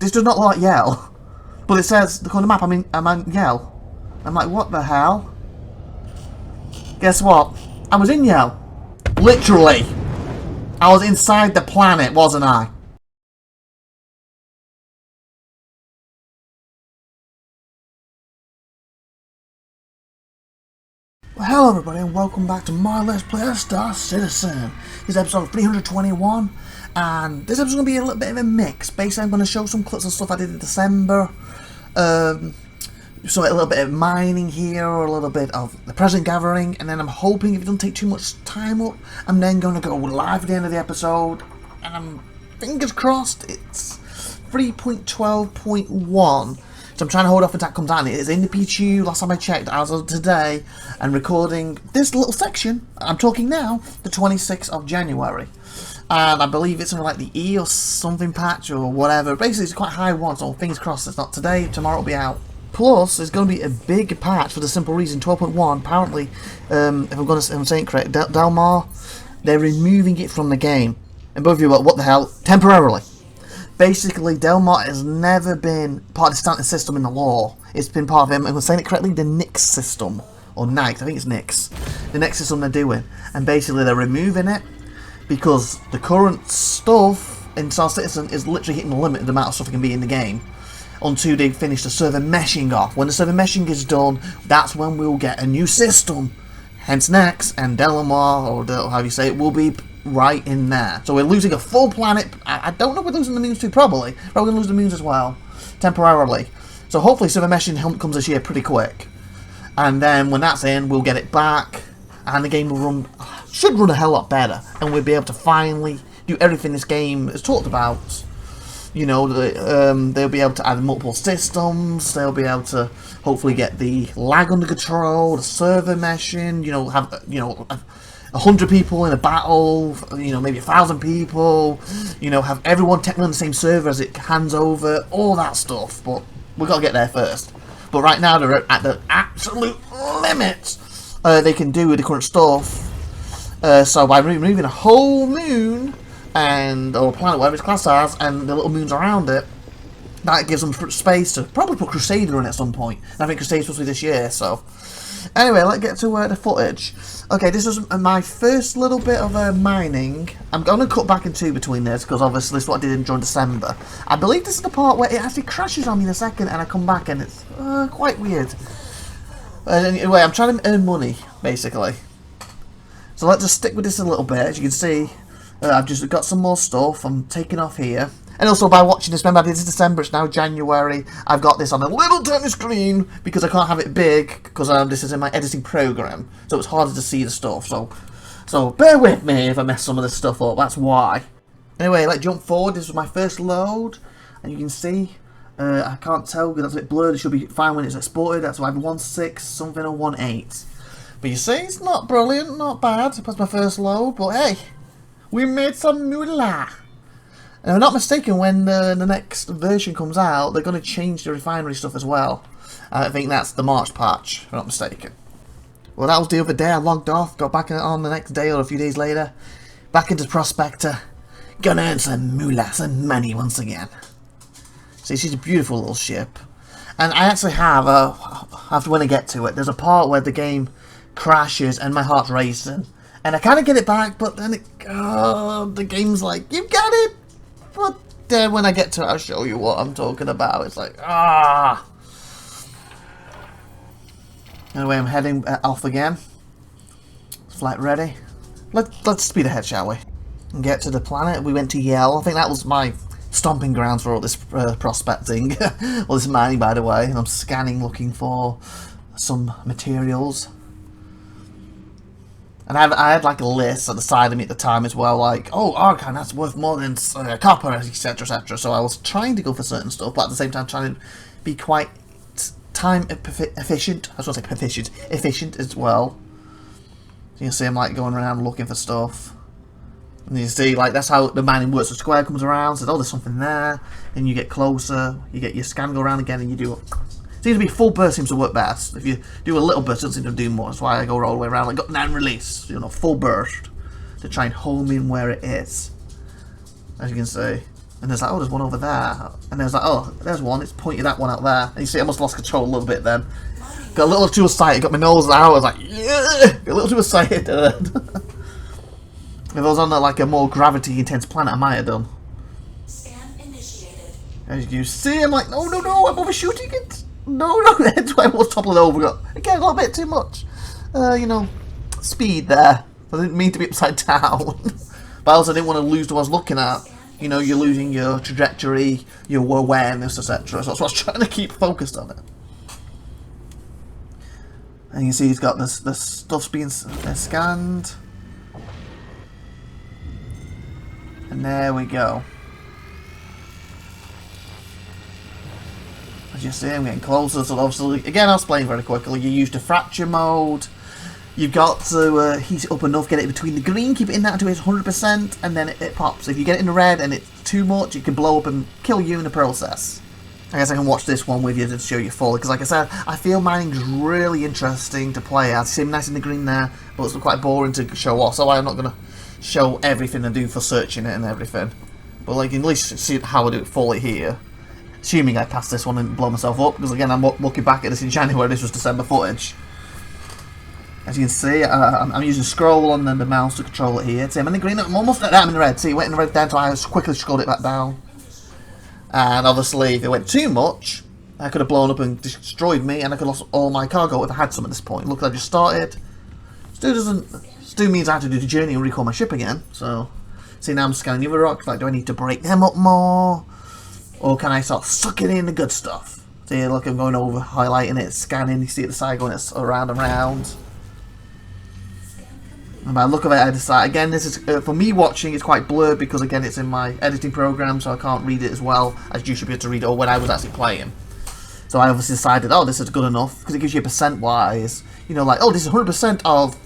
This does not look like Yell. But it says, the corner map, I'm in Yell. I'm like, what the hell? Guess what? I was in Yell. Literally. I was inside the planet, wasn't I? Well, hello everybody and welcome back to my Let's Play as Star Citizen. This is episode 321 and this episode's going to be a little bit of a mix. Basically I'm going to show some clips of stuff I did in December. So a little bit of mining here, a little bit of the present gathering, and then I'm hoping if it doesn't take too much time up, I'm then going to go live at the end of the episode, and I'm fingers crossed it's 3.12.1. So I'm trying to hold off until that comes out. It is in the PTU, last time I checked, as of today, and recording this little section, I'm talking now, the 26th of January. And I believe it's something like the E or something patch or whatever. Basically, it's quite a high one, so fingers crossed it's not today, tomorrow it'll be out. Plus, there's going to be a big patch for the simple reason, 12.1, apparently, if I'm saying it correct, Delmar, they're removing it from the game. And both of you are, what the hell, temporarily. Basically, Delmar has never been part of the standard system in the lore. It's been part of him, if I'm saying it correctly, the Nix system. Or Nix, I think it's Nix. The Nix system they're doing. And basically they're removing it because the current stuff in Star Citizen is literally hitting the limit of the amount of stuff that can be in the game. Until they finish the server meshing off. When the server meshing is done, that's when we'll get a new system. Hence Nix and Delamar, or how you say it, will be right in there. So we're losing a full planet. I don't know if we're losing the moons too, probably. Probably going to lose the moons as well, temporarily. So hopefully server meshing comes this year pretty quick. And then when that's in, we'll get it back. And the game will should run a hell lot better. And we'll be able to finally do everything this game has talked about. You know, they'll be able to add multiple systems, they'll be able to hopefully get the lag under control, the server meshing, you know, have, 100 people in a battle, you know, maybe 1,000 people, you know, have everyone technically on the same server as it hands over, all that stuff, but we've got to get there first. But right now they're at the absolute limits they can do with the current stuff, so by removing a whole moon, or planet, whatever its class has, and the little moons around it, that gives them space to probably put Crusader in at some point. And I think Crusader's supposed to be this year, so. Anyway, let's get to the footage. Okay, this was my first little bit of mining. I'm going to cut back in two between this, because obviously this is what I did during December. I believe this is the part where it actually crashes on me in a second, and I come back, and it's quite weird. Anyway, I'm trying to earn money, basically. So let's just stick with this a little bit. As you can see, I've just got some more stuff. I'm taking off here. And also by watching this, remember this is December, it's now January. I've got this on a little tiny screen because I can't have it big because this is in my editing program. So it's harder to see the stuff. So bear with me if I mess some of this stuff up, that's why. Anyway, let's jump forward. This was my first load. And you can see, I can't tell because that's a bit blurred. It should be fine when it's exported. That's either 1.6 something or 1.8. But you see, it's not brilliant, not bad. That's my first load, but hey. We made some moolah. And if I'm not mistaken, when the next version comes out, they're going to change the refinery stuff as well. I think that's the March patch, if I'm not mistaken. Well, that was the other day. I logged off, got back on the next day or a few days later. Back into Prospector. Gonna earn some moolah, some money once again. See, she's a beautiful little ship. And I actually have, after when I get to it, there's a part where the game crashes and my heart's racing. And I kind of get it back, but then the game's like, you got it! But then when I get to it, I'll show you what I'm talking about. It's like, Anyway, I'm heading off again. Flight ready. Let's speed ahead, shall we? And get to the planet. We went to Yell. I think that was my stomping grounds for all this prospecting. All this mining, by the way. And I'm scanning, looking for some materials. And I had like a list at the side of me at the time as well, like, oh, Archon, that's worth more than copper, etc, etc. So I was trying to go for certain stuff, but at the same time trying to be quite time efficient. I was going to say proficient, efficient as well. So you can see I'm like going around looking for stuff. And you see, like, that's how the mining works. The square comes around, says, oh, there's something there. And you get closer, you get your scan go around again, and you do seems to be full burst seems to work best. If you do a little burst, it doesn't seem to do more. That's why I go all the way around, like got and release, full burst to try and home in where it is. As you can see, And there's like, oh, there's one over there. And there's like, oh, there's one. It's pointed that one out there. And you see, I must have lost control a little bit then. Got a little too excited. Got my nose out. I was like, yeah! Got a little too excited. If I was on like a more gravity-intense planet, I might have done. As you see, I'm like, no, no, no, I'm overshooting it. No, no, that's why I was toppling over. Again, a little bit too much, you know, speed there. I didn't mean to be upside down. But also I didn't want to lose what I was looking at. You know, you're losing your trajectory, your awareness, etc. So that's what I was trying to keep focused on it. And you see he's got this stuff's being scanned. And there we go. As you see, I'm getting closer. So obviously, again, I'll explain very quickly. You use the fracture mode. You've got to heat it up enough, get it between the green, keep it in that to its 100%, and then it pops. If you get it in the red and it's too much, it can blow up and kill you in the process. I guess I can watch this one with you to show you fully, because like I said, I feel mining's really interesting to play. I see him nice in the green there, but it's quite boring to show off, so I'm not going to show everything I do for searching it and everything. But like, at least see how I do it fully here. Assuming I pass this one and blow myself up, because again, I'm looking back at this in January, this was December footage. As you can see, I'm using scroll on the mouse to control it here. See, I'm in the green, I'm almost at that, I'm in the red. See, it went in the red down, so I quickly scrolled it back down. And obviously, if it went too much, I could have blown up and destroyed me, and I could have lost all my cargo if I had some at this point. Look, I just started. Stu means I have to do the journey and recall my ship again, so... See, now I'm scanning the other rocks, like, do I need to break them up more? Or can I start sucking in the good stuff? See, look, I'm going over, highlighting it, scanning, you see at the side going it's around and around. And by the look of it, I decide, again, this is, for me watching, it's quite blurred because, again, it's in my editing program, so I can't read it as well as you should be able to read it, or when I was actually playing. So I obviously decided, oh, this is good enough, because it gives you percent-wise, you know, like, oh, this is 100% of,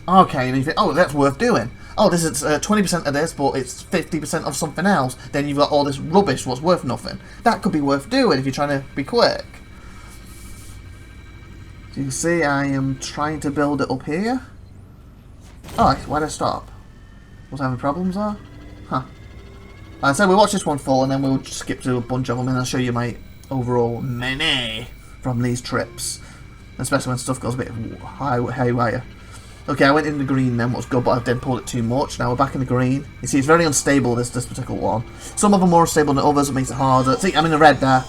okay, and you think, oh, that's worth doing. Oh, this is 20% of this, but it's 50% of something else. Then you've got all this rubbish what's worth nothing. That could be worth doing if you're trying to be quick. So you can see I am trying to build it up here. Oh, why did I stop? Was I having problems there? Huh. Like I said, we'll watch this one full and then we'll just skip to a bunch of them and I'll show you my overall mene from these trips. Especially when stuff goes a bit haywire. Okay, I went in the green then, what's good, but I've then pulled it too much. Now we're back in the green. You see, it's very unstable, this particular one. Some of them are more stable than others, it makes it harder. See, I'm in the red there.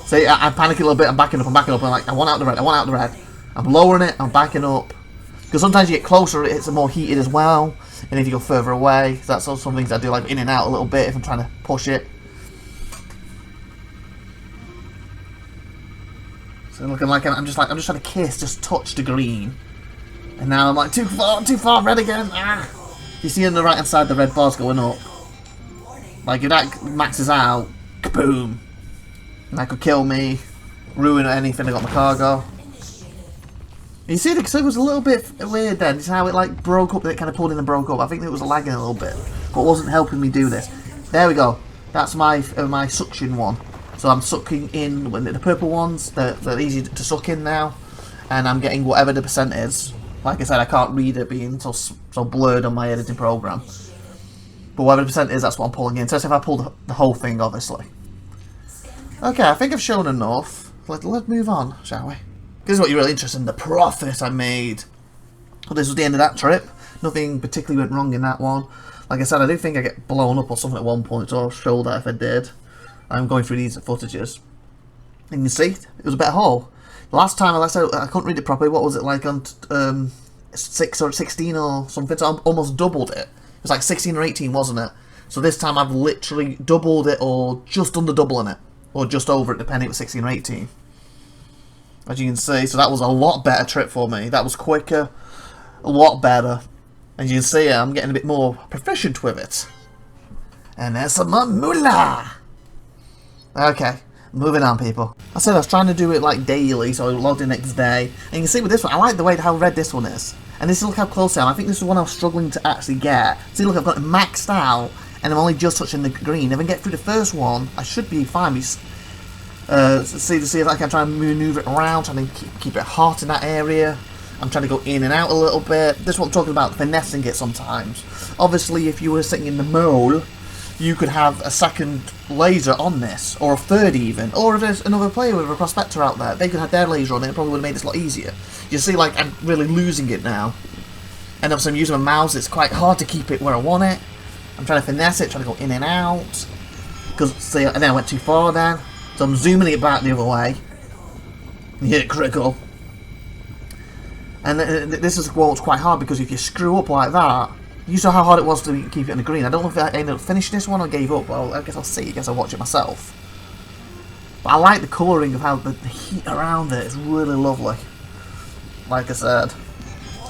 See, I'm panicking a little bit, I'm backing up, I'm like, I want out the red, I want out the red. I'm lowering it, I'm backing up. Because sometimes you get closer, it's more heated as well. And if you go further away, that's also some things I do, like in and out a little bit if I'm trying to push it. So looking like I'm just trying to kiss, just touch the green. And now I'm like, too far, red again. Ah. You see on the right hand side the red bar's going up. Like if that maxes out, kaboom. And that could kill me, ruin anything I got my cargo. You see, the circle's a little bit weird then. It's how it like broke up, it kind of pulled in and broke up. I think it was lagging a little bit, but it wasn't helping me do this. There we go. That's my my suction one. So I'm sucking in when the purple ones. They're easy to suck in now, and I'm getting whatever the percent is. Like I said, I can't read it being so blurred on my editing program. But whatever the percent is, that's what I'm pulling in. So if I pull the whole thing, obviously. Okay, I think I've shown enough. Let's move on, shall we? This is what you're really interested in, the profit I made. Well, this was the end of that trip. Nothing particularly went wrong in that one. Like I said, I do think I get blown up or something at one point, so I'll show that if I did. I'm going through these footages. And you see, it was a better haul. The last time, like I said, I couldn't read it properly. What was it like on 6 or 16 or something? So I almost doubled it. It was like 16 or 18, wasn't it? So this time I've literally doubled it or just under doubling it. Or just over it, depending if it was 16 or 18. As you can see, so that was a lot better trip for me. That was quicker, a lot better. As you can see, I'm getting a bit more proficient with it. And there's some more moolah! Okay, moving on, people. I said I was trying to do it like daily, so I logged in next day. And you can see with this one, I like the way how red this one is. And this, look how close I am. I think this is one I was struggling to actually get. See, look, I've got it maxed out, and I'm only just touching the green. If I get through the first one, I should be fine. See if I can try and maneuver it around, trying to keep it hot in that area. I'm trying to go in and out a little bit. This is what I'm talking about, finessing it sometimes. Obviously, if you were sitting in the mole, you could have a second laser on this, or a third even, or if there's another player with a prospector out there, they could have their laser on it. It probably would have made this a lot easier. You see, like, I'm really losing it now, and obviously I'm using my mouse. It's quite hard to keep it where I want it. I'm trying to finesse it, trying to go in and out, because see, and then I went too far then, so I'm zooming it back the other way. You hit it critical. And this is what's quite hard, because if you screw up like that, you saw how hard it was to keep it in the green. I don't know if I ended up finishing this one or gave up. Well, I guess I'll see. I guess I'll watch it myself. But I like the colouring of how the heat around it is really lovely. Like I said.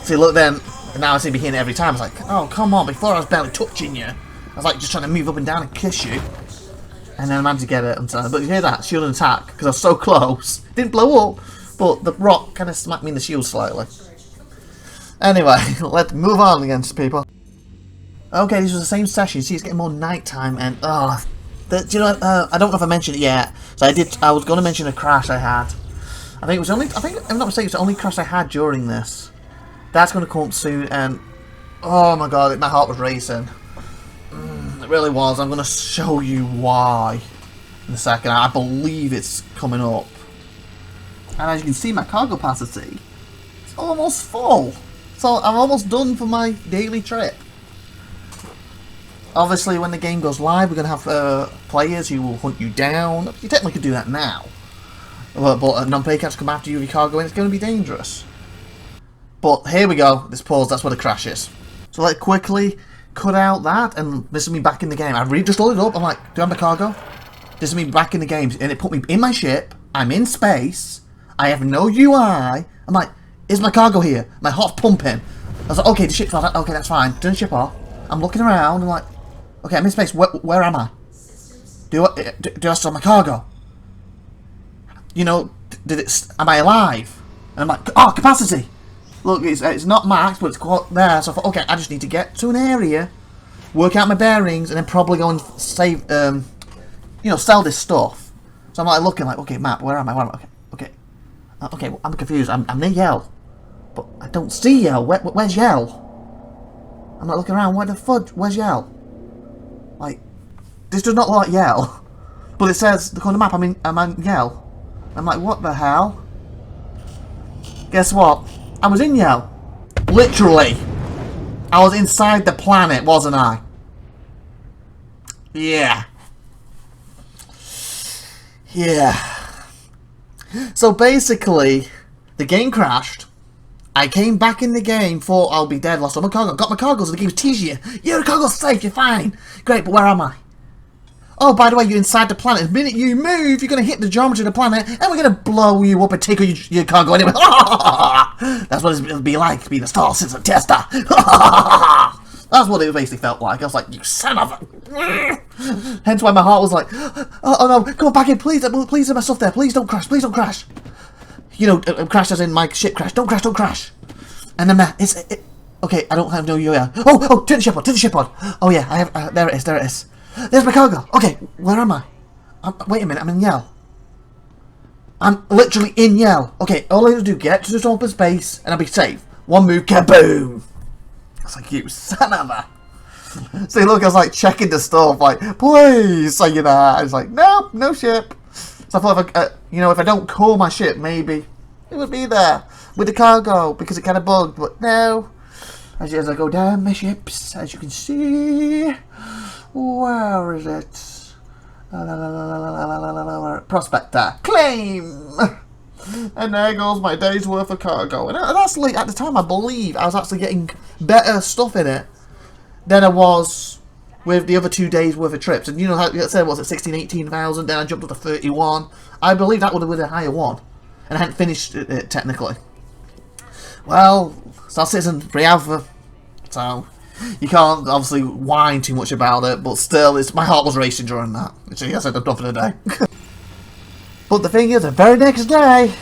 See, look then, now I seem to be hitting it every time. It's like, oh, come on. Before I was barely touching you. I was like just trying to move up and down and kiss you. And then I managed to get it. But you hear that? Shield and attack. Because I was so close. Didn't blow up. But the rock kind of smacked me in the shield slightly. Anyway, let's move on against people. Okay, this was the same session. You see, it's getting more nighttime, and do you know? I don't know if I mentioned it yet. So I was going to mention a crash I had. I think it was only. I think if I'm not mistaken, it's the only crash I had during this. That's going to come up soon, and oh my god, my heart was racing. It really was. I'm going to show you why in a second. I believe it's coming up, and as you can see, my cargo capacity is almost full. So I'm almost done for my daily trip. Obviously, when the game goes live, we're going to have players who will hunt you down. You technically could do that now. But non-player cats come after you with your cargo, and it's going to be dangerous. But here we go. This pause, that's where the crash is. So let's quickly cut out that, and this is me back in the game. I really just loaded up. I'm like, do I have my cargo? This is me back in the game. And it put me in my ship. I'm in space. I have no UI. I'm like, is my cargo here? My heart's pumping. I was like, okay, the ship's off. Okay, that's fine. Turn the ship off. I'm looking around. I'm like, okay, I'm in space. Where am I? Do I still have my cargo? You know, am I alive? And I'm like, oh, capacity. Look, it's not max, but it's quite there. So I thought, okay, I just need to get to an area, work out my bearings, and then probably go and save, you know, sell this stuff. So I'm like looking like, okay, map, where am I? Okay, well, I'm confused. I'm near Yell, but I don't see Yell. Where's Yell? I'm not looking around. Where the fudge? Where's Yell? Like, this does not look like Yell, but it says the corner map. I'm in Yell. I'm like, what the hell? Guess what? I was in Yell. Literally, I was inside the planet, wasn't I? Yeah. So basically, the game crashed. I came back in the game, thought I'll be dead, lost all my cargo. Got my cargo, so the game's teasing you. Your cargo's safe, you're fine. Great, but where am I? Oh, by the way, you're inside the planet. The minute you move, you're going to hit the geometry of the planet, and we're going to blow you up and take your cargo anyway. That's what it'll be like to be the Star System tester. That's what it basically felt like. I was like, you son of a... Hence why my heart was like, oh no, come on, back in, please. Please, there's my stuff there. Please don't crash. Please don't crash. You know, crash as in my ship crash. Don't crash. And then okay, I don't have no UI. Oh, turn the ship on. Oh yeah, I have, there it is. There's my cargo. Okay, where am I? Wait a minute, I'm in Yell. I'm literally in Yell. Okay, all I have to do, get to this open space, and I'll be safe. One move, kaboom! I was like, you son of a... See, look, I was like checking the stuff, like, please say that. I was like, nope, no ship. So I thought, if I don't call my ship, maybe it would be there with the cargo, because it kind of bugged, but no. As I go down my ships, as you can see... Where is it? Prospector. Claim! And there goes my day's worth of cargo. And that's like, at the time, I believe I was actually getting better stuff in it than I was with the other 2 days worth of trips. And you know how I said, was it 16, 18,000? Then I jumped up to 31. I believe that would have been a higher one. And I hadn't finished it technically. Well, Star Citizen pre-alpha. So... You can't obviously whine too much about it, but still, my heart was racing during that. Which I guess I'm done for the day. But the thing is, the very next day,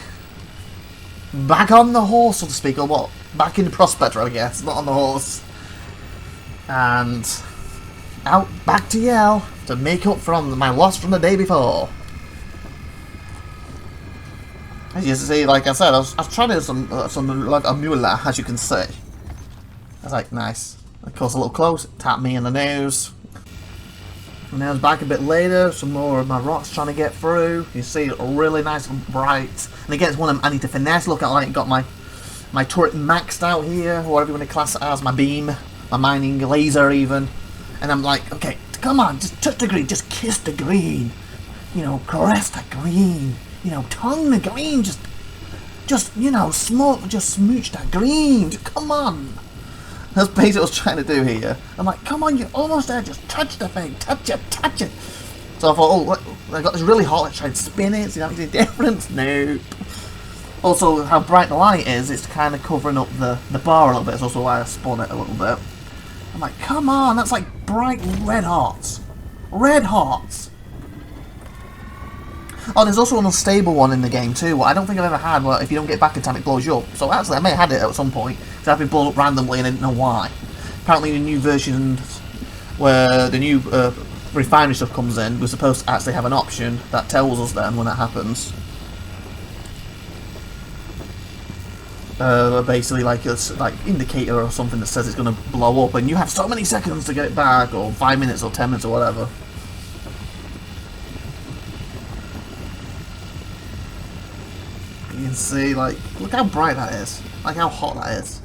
back on the horse, so to speak, or what? Back in the prospector, I guess, not on the horse. And out back to Yell to make up from my loss from the day before. As you see, like I said, I was trying to do some like a mula, as you can see. I was like, nice. Of course, a little close, tap me in the nose. And then I was back a bit later, some more of my rocks trying to get through. You see, really nice and bright. And again, it's one I need to finesse. Look at, like, got my turret maxed out here, whatever you want to class it as, my beam, my mining laser even. And I'm like, okay, come on, just touch the green, just kiss the green. You know, caress the green. You know, tongue the green, just you know, just smooch that green. Just, come on. That's basically what I was trying to do here. I'm like, come on, you're almost there, just touch the thing, touch it. So I thought, oh, look, I got this really hot, let's try and spin it, see if that makes a difference. Nope. Also, how bright the light is, it's kind of covering up the bar a little bit. It's also why I spun it a little bit. I'm like, come on, that's like bright red hearts. Red hearts. Oh, there's also an unstable one in the game too. What I don't think I've ever had, where if you don't get back in time, it blows you up. So actually, I may have had it at some point. Because I've been blown up randomly and I didn't know why. Apparently, the new versions, where the new refinery stuff comes in, we're supposed to actually have an option that tells us then when that happens. Basically, like a indicator or something that says it's going to blow up, and you have so many seconds to get it back, or 5 minutes, or 10 minutes, or whatever. You can see, like, look how bright that is. Like how hot that is.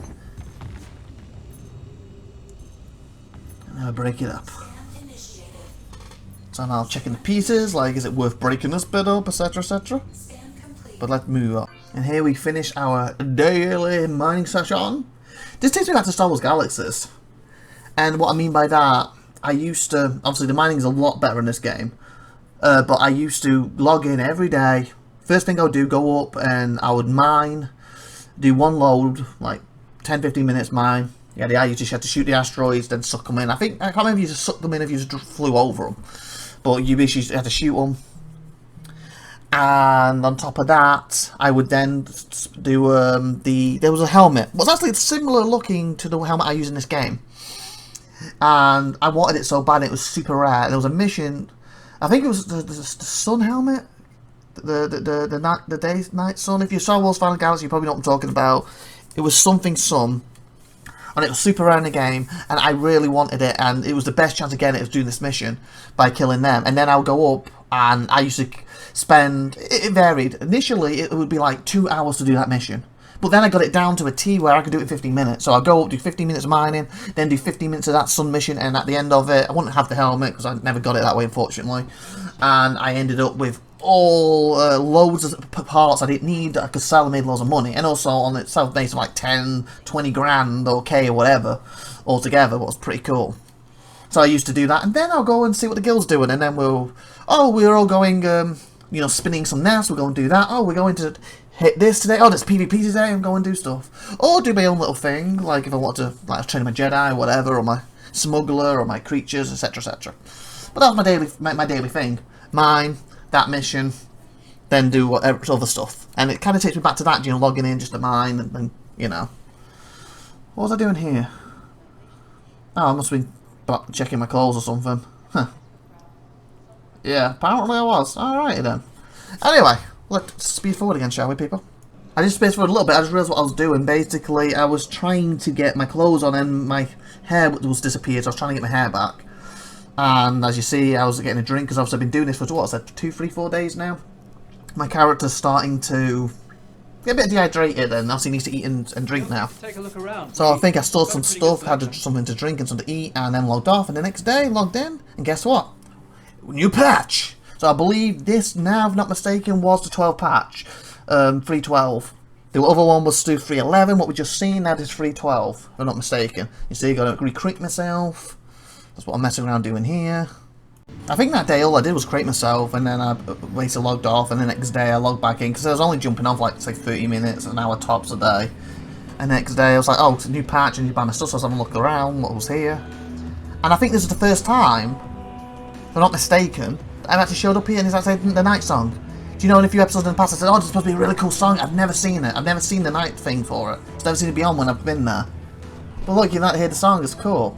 And now break it up. So now checking the pieces, like, is it worth breaking this bit up, etc, etc. But let's move on. And here we finish our daily mining session. This takes me back to Star Wars Galaxies. And what I mean by that, I used to, obviously the mining is a lot better in this game. But I used to log in every day. First thing I would do, go up and I would mine, do one load, like 10-15 minutes mine. Yeah, you just had to shoot the asteroids, then suck them in. I can't remember if you just sucked them in if you just flew over them. But you basically had to shoot them. And on top of that, I would then do there was a helmet. It was actually similar looking to the helmet I use in this game. And I wanted it so bad, it was super rare. There was a mission, I think it was the sun helmet. The night sun. If you saw Wars Final Galaxy, you probably know what I'm talking about. It was something sun, and it was super rare in the game, and I really wanted it, and it was the best chance of getting it was doing this mission by killing them. And then I would go up, and I used to spend. It varied. Initially, it would be like 2 hours to do that mission. But then I got it down to a T where I could do it in 15 minutes. So I'd go up, do 15 minutes of mining, then do 15 minutes of that sun mission, and at the end of it, I wouldn't have the helmet because I never got it that way, unfortunately. And I ended up with all loads of parts I didn't need that I could sell and made loads of money. And also on itself, made some like 10, 20 grand, okay, or whatever, altogether, what was pretty cool. So I used to do that, and then I'll go and see what the guild's doing, and then we're all going, you know, spinning some nests, we're going to do that. Oh, we're going to hit this today. Oh, there's PvP today, I'm going to do stuff. Or do my own little thing, like if I want to like train my Jedi or whatever, or my smuggler, or my creatures, etc, etc. But that was my daily thing. Mine, that mission, then do whatever other stuff. And it kind of takes me back to that, you know, logging in just to mine, and you know. What was I doing here? Oh, I must have been checking my clothes or something. Huh. Yeah, apparently I was. Alrighty then. Anyway, let's speed forward again, shall we, people? I just spaced forward a little bit. I just realised what I was doing. Basically, I was trying to get my clothes on and my hair was disappeared, so I was trying to get my hair back. And as you see, I was getting a drink, because obviously I've been doing this for, what was that, 2, 3, 4 days now? My character's starting to get a bit dehydrated, and obviously needs to eat and drink now. Take a look around. So I think I stored some stuff, had something to drink and something to eat, and then logged off. And the next day, logged in, and guess what? New patch! So I believe this, now if not mistaken, was the 12 patch. 3.12. The other one was still 3.11, what we just seen, now it's 3.12, if I'm not mistaken. You see, I got to recruit myself. That's what I'm messing around doing here. I think that day all I did was create myself, and then I basically logged off, and the next day I logged back in, because I was only jumping off like, say, 30 minutes, an hour tops a day. And the next day I was like, oh, it's a new patch, and you buy my stuff, so I was having a look around, what was here. And I think this is the first time, if I'm not mistaken, I've actually showed up here, and it's actually the night song. Do you know, in a few episodes in the past I said, oh, this is supposed to be a really cool song, I've never seen it. I've never seen the night thing for it. I've never seen it be on when I've been there. But look, you can hear the song, it's cool.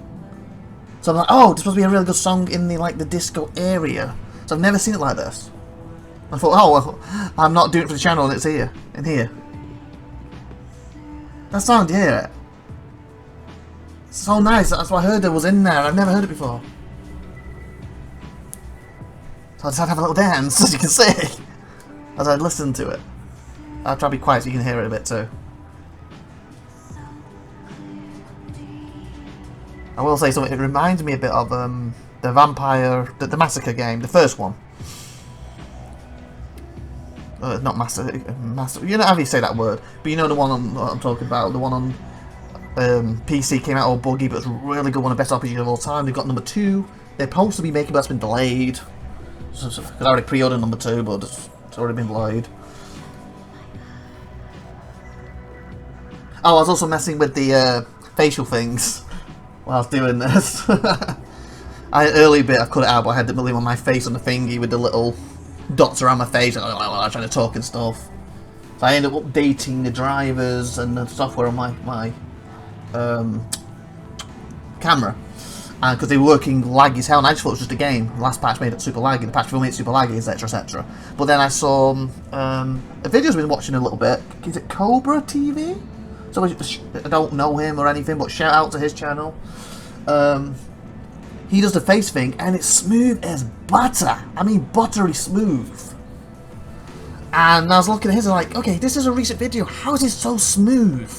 So I'm like, oh, this supposed to be a really good song in the, like, the disco area. So I've never seen it like this. I thought, oh, well, I'm not doing it for the channel, and it's here. In here. That song, do you hear it? It's so nice, that's what I heard it was in there. I've never heard it before. So I decided to have a little dance, as you can see, as I listened to it. I'll try to be quiet so you can hear it a bit too. I will say something, it reminds me a bit of the Vampire, the Massacre game, the first one. Not Massacre, you know how you say that word, but you know the one I'm talking about, the one on PC came out all buggy, but it's a really good one, the best RPG of all time. They've got number 2, they're supposed to be making, but it's been delayed. So I already pre-ordered number 2, but it's already been delayed. Oh, I was also messing with the facial things while I was doing this. Early bit I cut it out, but I had to leave on my face on the thingy with the little dots around my face, and I was trying to talk and stuff. So I ended up updating the drivers and the software on my camera, because they were working laggy as hell, and I just thought it was just a game. The last patch made it super laggy, the patch before made it super laggy, etc, etc. But then I saw a video I've been watching a little bit. Is it Cobra TV? So I don't know him or anything, but shout out to his channel. He does the face thing, and it's smooth as butter. I mean, buttery smooth. And I was looking at his and like, okay, this is a recent video. How is it so smooth?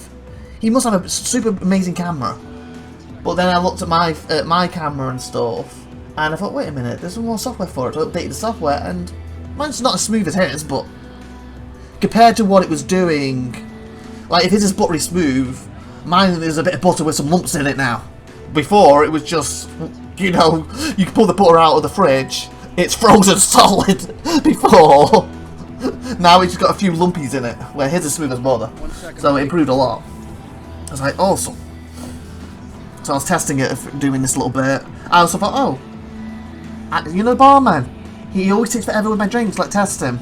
He must have a super amazing camera. But then I looked at my camera and stuff, and I thought, wait a minute, there's some more software for it. So I updated the software, and mine's not as smooth as his, but compared to what it was doing, like if his is buttery smooth, mine is a bit of butter with some lumps in it now. Before, it was just, you know, you can pull the butter out of the fridge, it's frozen solid. Before, now it's got a few lumpies in it, where his is smooth as butter. So it improved a lot. I was like, awesome. So I was testing it, doing this little bit. I also thought, oh, you know the barman? He always takes forever with my drinks, like test him.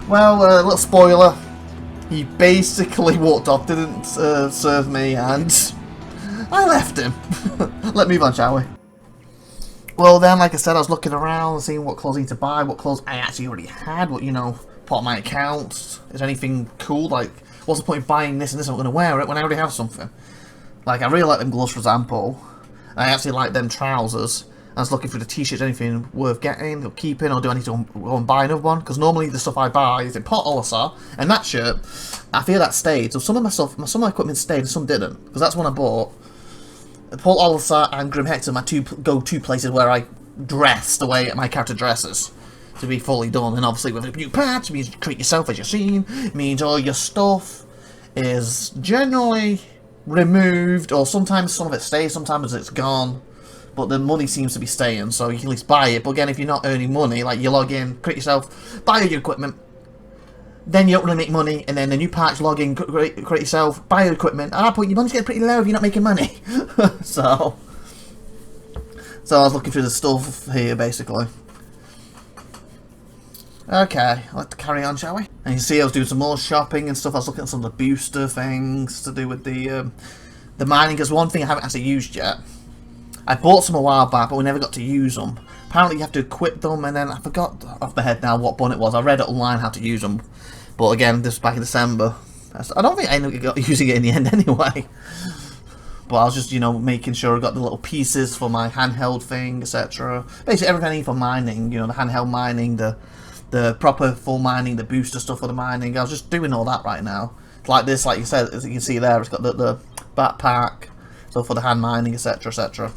Well, a little spoiler. He basically walked off, didn't serve me, and I left him. Let's move on, shall we? Well then, like I said, I was looking around, seeing what clothes I need to buy, what clothes I actually already had, what, you know, part of my account. Is there anything cool? Like, what's the point of buying this and this? I'm going to wear it when I already have something. Like, I really like them gloves, for example. I actually like them trousers. I was looking for the t-shirts, anything worth getting or keeping, or do I need to go and buy another one? Because normally the stuff I buy is in Port Olisar, and that shirt, I feel that stayed. So some of my stuff, some of my equipment stayed and some didn't, because that's when I bought. Port Olisar and Grim Hector are my two go-to places where I dress the way my character dresses to be fully done. And obviously with a new patch, it means you treat yourself as you're seen, it means all your stuff is generally removed, or sometimes some of it stays, sometimes it's gone. But the money seems to be staying, so you can at least buy it. But again, if you're not earning money, like you log in, create yourself, buy your equipment, then you don't really make money, and then the new patch, log in, create yourself, buy your equipment. At that point, your money's getting pretty low if you're not making money. so I was looking through the stuff here, basically. Okay, let's carry on, shall we? And you see I was doing some more shopping and stuff. I was looking at some of the booster things to do with the mining, because one thing I haven't actually used yet. I bought some a while back, but we never got to use them. Apparently you have to equip them, and then I forgot off my head now what button it was. I read it online how to use them. But again, this was back in December. I don't think I ended up using it in the end anyway. But I was just, you know, making sure I got the little pieces for my handheld thing, etc. Basically everything I need for mining, you know, the handheld mining, the proper full mining, the booster stuff for the mining. I was just doing all that right now. Like this, like you said, as you can see there, it's got the backpack, so for the hand mining, etc, etc.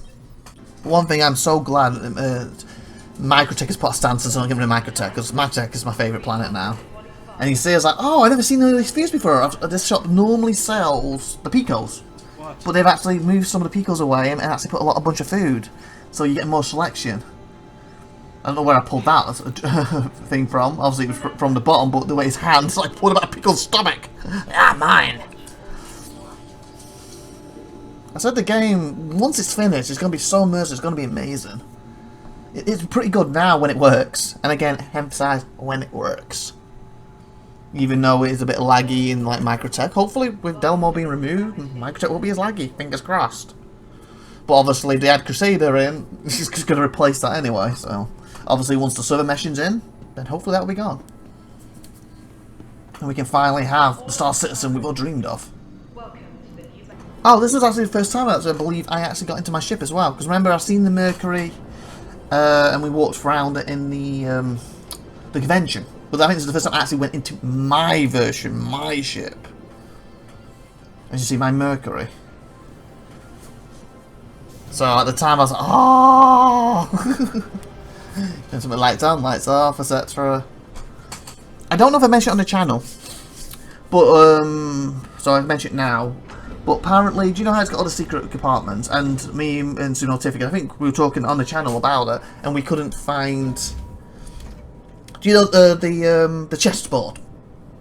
One thing I'm so glad Microtech has put a stance on someone giving me Microtech, because Microtech is my favourite planet now. And you see, I was like, oh, I've never seen any of these spheres before. This shop normally sells the Picos, but they've actually moved some of the Picos away and actually put a bunch of food, so you get more selection. I don't know where I pulled that thing from. Obviously it was from the bottom, but the way his hand's like, what about Pickle's stomach? Ah, mine! I said the game, once it's finished, it's going to be so immersive, it's going to be amazing. It's pretty good now when it works. And again, emphasize when it works. Even though it is a bit laggy in like Microtech. Hopefully with Delmo being removed, Microtech won't be as laggy, fingers crossed. But obviously if they add Crusader in, it's just going to replace that anyway, so. Obviously once the server meshing's in, then hopefully that'll be gone. And we can finally have the Star Citizen we've all dreamed of. Oh, this is actually the first time I believe I actually got into my ship as well. Because remember, I've seen the Mercury and we walked around in the convention. But I think this is the first time I actually went into my version, my ship. As you see, my Mercury. So at the time I was like, oh! And something lights on, lights off, etc. I don't know if I mentioned it on the channel, but so I mention it now. But apparently, do you know how it's got all the secret compartments? And me and SupernovaTiffy, I think we were talking on the channel about it, and we couldn't find. Do you know the chessboard?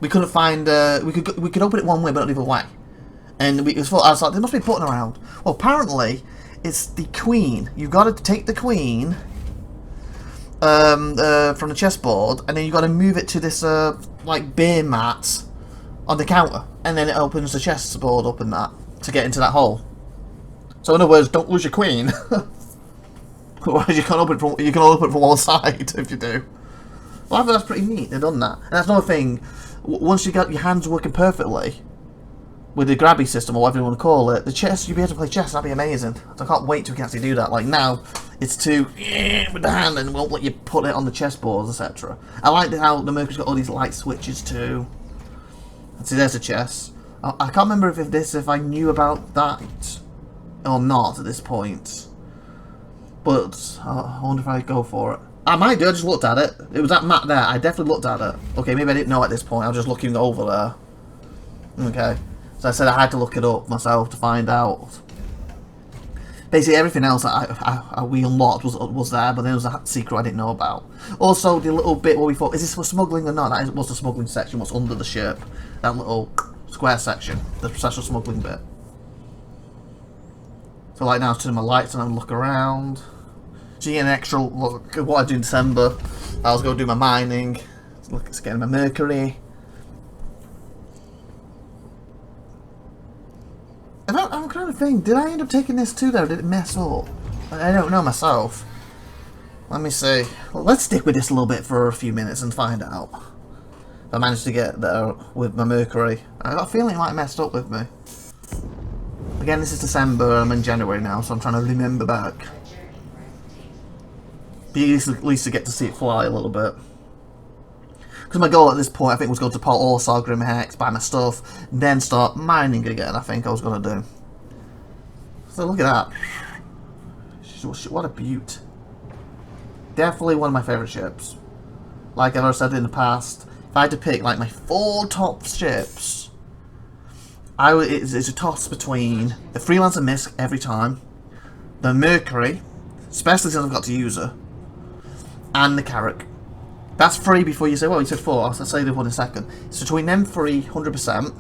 We couldn't find. We could open it one way, but not the other way. And it was full. I was like, there must be a button around. Well, apparently, it's the queen. You've got to take the queen. From the chessboard, and then you've got to move it to this like beer mat on the counter, and then it opens the chessboard up and that to get into that hole. So in other words, don't lose your queen. Otherwise you can open it from one side if you do. Well, I think that's pretty neat. They've done that, and that's another thing. Once you got your hands working perfectly with the grabby system or whatever you want to call it, the chess, you'll be able to play chess. That'd be amazing. So I can't wait till we can actually do that. Like now, it's too with the hand and won't let you put it on the chessboards, etc. I like how the Mercury's got all these light switches too. See, there's a chess. I can't remember if I knew about that or not at this point. But I wonder if I go for it. I might do. I just looked at it. It was that map there. I definitely looked at it. Okay, maybe I didn't know at this point. I was just looking over there. Okay. So I said I had to look it up myself to find out. Basically, everything else that we unlocked was there, but there was a secret I didn't know about. Also, the little bit where we thought, is this for smuggling or not? That was the smuggling section, what's under the ship. That little square section, the special smuggling bit. So like now, I turn my lights on and look around. So you get an extra look at what I do in December. I was going to do my mining, look at getting my Mercury. I'm kind of thinking, did I end up taking this too though? Did it mess up? I don't know myself. Let me see. Well, let's stick with this a little bit for a few minutes and find out. If I managed to get there with my Mercury. I got a feeling it might have messed up with me. Again, this is December, I'm in January now, so I'm trying to remember back. But at least to get to see it fly a little bit. Because my goal at this point, I think, was go to Port Orsar, Grimhex, buy my stuff, then start mining again, I think I was going to do. So look at that. What a beaut. Definitely one of my favourite ships. Like I've already said in the past, if I had to pick like my 4 top ships, it's a toss between the Freelancer Misk every time, the Mercury, especially since I've got to use her, and the Carrack. That's 3 before you say, well, you said 4, I'll say the one in a second. It's between them 3, 100%.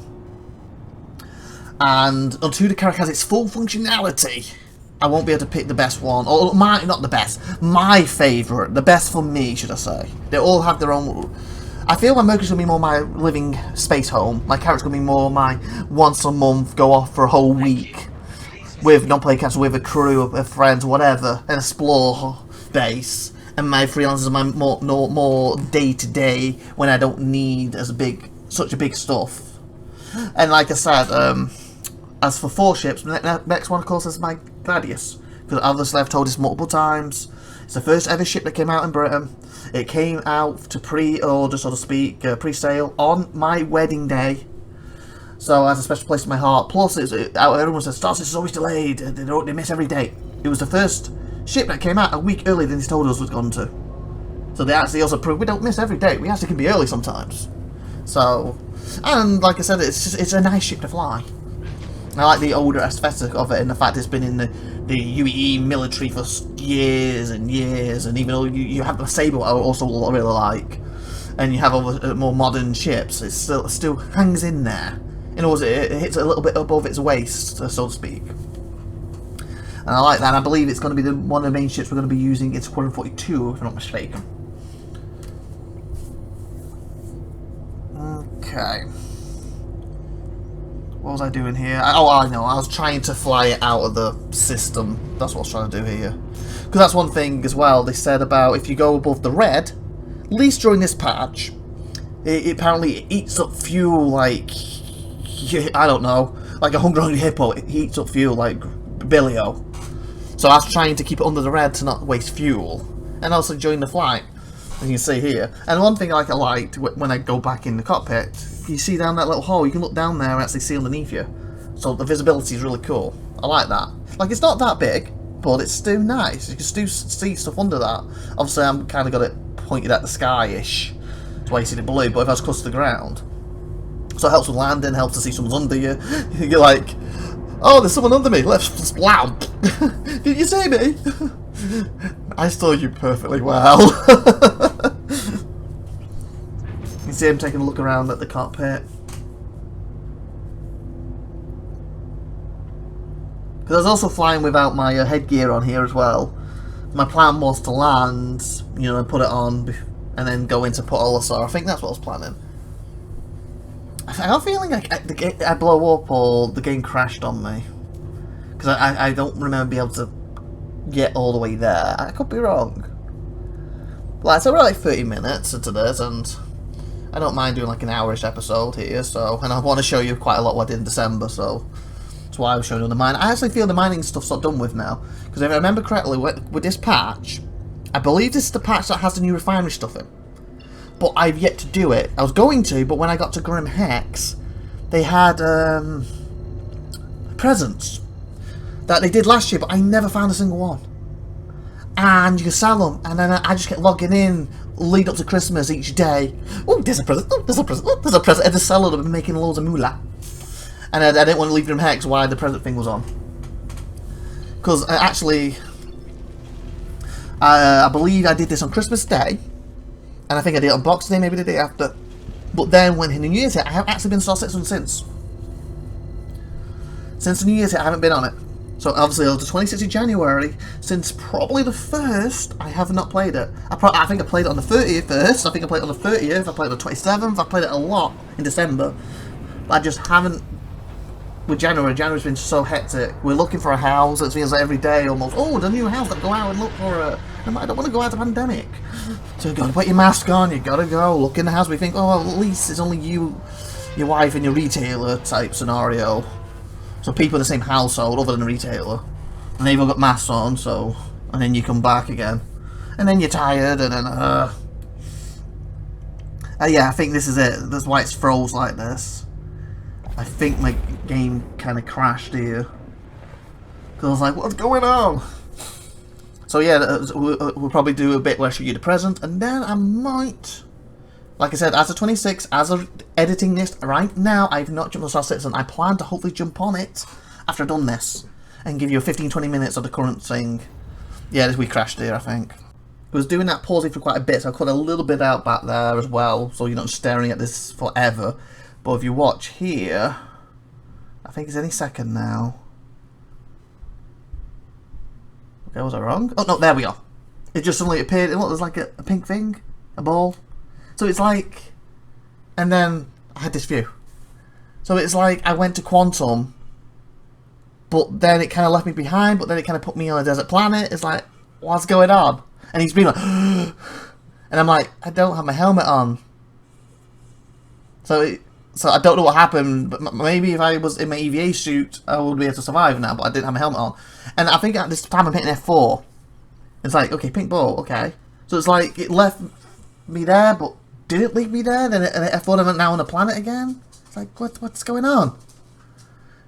And until the Carrack has its full functionality, I won't be able to pick the best one. Or not the best, my favourite. The best for me, should I say. They all have their own. I feel my Mercury's going to be more my living space home. My Carrack's going to be more my once a month, go off for a whole week. With non-play camps, with a crew of friends, whatever. And explore base. And my freelancers are my more day-to-day when I don't need such a big stuff. And like I said, as for 4 ships, the next one of course is my Gladius. Because obviously I've told this multiple times. It's the first ever ship that came out in Britain. It came out to pre-order, so to speak, pre-sale on my wedding day. So it has a special place in my heart. Plus, everyone says, Star Citizen is always delayed. They miss every date. It was the first ship that came out a week earlier than they told us was going to. So they actually also proved we don't miss every date. We actually can be early sometimes. So, and like I said, it's a nice ship to fly. I like the older aesthetic of it and the fact it's been in the UEE military for years and years. And even though you have the Sable, I also really like, and you have other more modern ships, it still hangs in there. In other words, it hits a little bit above its waist, so to speak. And I like that. I believe it's going to be one of the main ships we're going to be using in Squadron 42, if I'm not mistaken. Okay. What was I doing here? Oh, I know. I was trying to fly it out of the system. That's what I was trying to do here. Because that's one thing as well. They said about if you go above the red, at least during this patch, it apparently eats up fuel like, I don't know, like a hungry hippo. It eats up fuel like Billio. So I was trying to keep it under the red to not waste fuel. and also join the flight, as you can see here. And one thing like I liked when I go back in the cockpit, you see down that little hole, you can look down there and actually see underneath you. So the visibility is really cool. I like that. Like, it's not that big, but it's still nice. You can still see stuff under that. Obviously, I'm kind of got it pointed at the sky-ish. That's why you see the blue, but if I was close to the ground. So it helps with landing, helps to see someone's under you. You're like, oh, there's someone under me. Let's loud. Did you see me? I saw you perfectly well. You see him taking a look around at the cockpit. Because I was also flying without my headgear on here as well. My plan was to land, you know, and put it on, and then go into Port Olisar. I think that's what I was planning. I have a feeling like I blow up or the game crashed on me. Because I don't remember being able to get all the way there. I could be wrong. Like, so we're like 30 minutes into this, and I don't mind doing like an hourish episode here, so, and I want to show you quite a lot what I did in December, so that's why I was showing you the mining. I actually feel the mining stuff's not done with now, because if I remember correctly, with this patch, I believe this is the patch that has the new refinery stuff in. But I've yet to do it. I was going to, but when I got to Grim Hex, they had presents that they did last year, but I never found a single one. And you can sell them, and then I just kept logging in, lead up to Christmas each day. Oh, there's a present, oh, there's a present, oh, there's a present. And just selling them and making loads of moolah. And I didn't want to leave Grim Hex while the present thing was on. Because actually, I believe I did this on Christmas Day. And I think I did it on Boxing Day, maybe the day after. But then when the New Year's hit, I haven't actually been Star Citizen since. Since the New Year's hit, I haven't been on it. So obviously, it was the 26th of January. Since probably the 1st, I have not played it. I think I played it on the 30th first. I think I played it on the 30th. I played it on the 27th. I played it a lot in December. But I just haven't. With January, January's been so hectic. We're looking for a house. It feels like every day almost. Oh, the new house. Got to go out and look for it. I don't want to go out of the pandemic. So you've got to put your mask on. You've got to go look in the house. We think, oh, well, at least it's only you, your wife, and your retailer type scenario. So people in the same household, other than the retailer, and they've all got masks on. So, and then you come back again, and then you're tired, and then yeah, I think this is it. That's why it's froze like this. I think my game kind of crashed here. Because I was like, what's going on? So yeah, we'll probably do a bit where I show you the present, and then I might, like I said, as of 26, as of editing this right now, I've not jumped on Star Citizen. I plan to hopefully jump on it after I've done this, and give you a 15-20 minutes of the current thing. Yeah, we crashed here, I think. I was doing that pausing for quite a bit, so I cut a little bit out back there as well, so you're not staring at this forever. But if you watch here, I think it's any second now. Okay, was I wrong? Oh no, there we are. It just suddenly appeared. What, there's like a pink thing, a ball. So it's like, and then I had this view. So it's like I went to Quantum, but then it kind of left me behind. But then it kind of put me on a desert planet. It's like, what's going on? And he's been like, and I'm like, I don't have my helmet on. So I don't know what happened, but maybe if I was in my EVA suit, I would be able to survive now, but I didn't have my helmet on. And I think at this time I'm hitting F4. It's like, okay, pink ball, okay. So it's like, it left me there, but didn't leave me there, then F4 I'm now on the planet again. It's like, what's going on?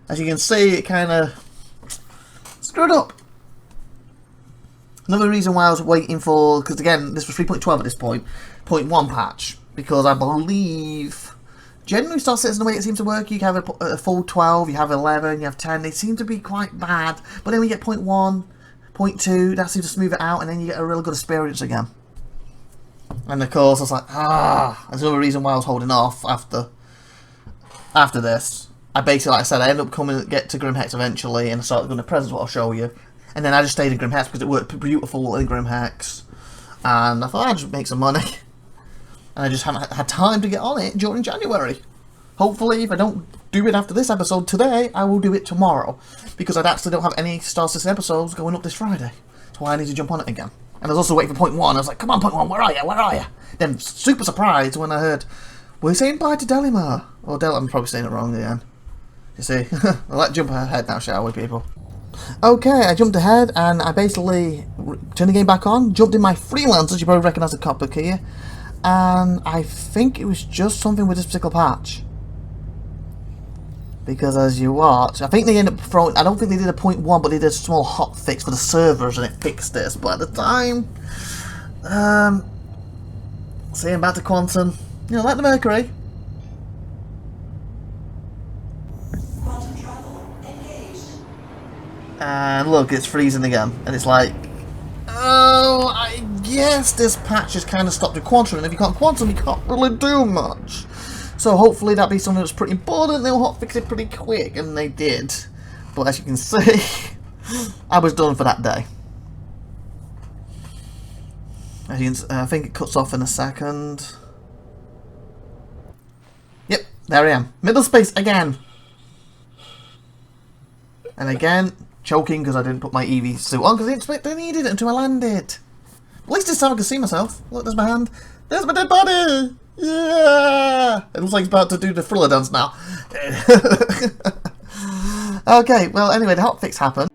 As you can see, it kind of screwed up. Another reason why I was waiting for, because again, this was 3.12 at this point, 0.1 patch, because I believe generally Star Citizen, the way it seems to work, you can have a full 12, you have 11, you have 10, they seem to be quite bad, but then we get 0.1, 0.2, that seems to smooth it out, and then you get a really good experience again. And of course, I was like, that's another reason why I was holding off after this. I basically, like I said, I ended up coming to get to Grim Hex eventually, and I started doing the presents, what I'll show you. And then I just stayed in Grim Hex because it worked beautiful in Grim Hex. And I thought I'd just make some money. And I just haven't had time to get on it during January. Hopefully, if I don't do it after this episode today, I will do it tomorrow. Because I actually don't have any Star Citizen episodes going up this Friday. That's why I need to jump on it again. And I was also waiting for 0.1. I was like, come on, 0.1, where are you? Where are you? Then super surprised when I heard, we're saying bye to Delimar. Or I'm probably saying it wrong again. You see? Let's jump ahead now, shall we, people? Okay, I jumped ahead and I basically turned the game back on, jumped in my freelancers, you probably recognise the copbook here, and I think it was just something with this particular patch. Because as you watch, I think they ended up throwing, I don't think they did a 0.1, but they did a small hot fix for the servers and it fixed this. But at the time, saying back to Quantum, you know, like the Mercury. And look, it's freezing again. And it's like, oh, I guess this patch has kind of stopped with Quantum. And if you can't Quantum, you can't really do much. So hopefully that'll be something that's pretty important. They'll hotfix it pretty quick, and they did. But as you can see, I was done for that day. As you can, I think it cuts off in a second. Yep, there I am. Middle space again. And again, choking because I didn't put my EV suit on because I didn't expect I needed it until I landed. At least this time I can see myself. Look, there's my hand. There's my dead body. Yeah! It looks like it's about to do the Thriller dance now. Okay, well, anyway, the hotfix happened.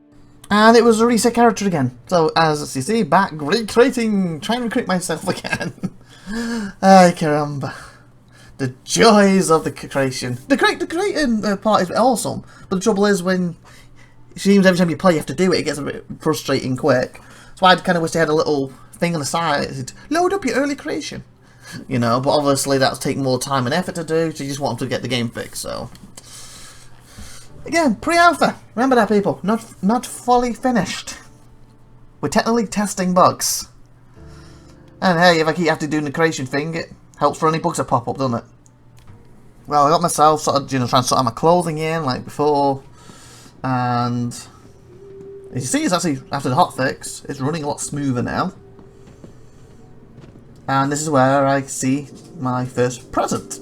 And it was a reset character again. So, as you see, back recreating, trying to recruit myself again. Ay, caramba. The joys of the creation. The creating part is awesome. But the trouble is, when it seems every time you play you have to do it, it gets a bit frustrating quick. So I kind of wish they had a little thing on the side. Load up your early creation. You know, but obviously that's taking more time and effort to do, so you just want them to get the game fixed, so. Again, pre-alpha. Remember that, people. Not fully finished. We're technically testing bugs. And hey, if I keep having to do the creation thing, it helps for any bugs that pop up, doesn't it? Well, I got myself sort of, you know, trying to sort out my clothing in, like before. And as you see, it's actually, after the hotfix, it's running a lot smoother now. And this is where I see my first present.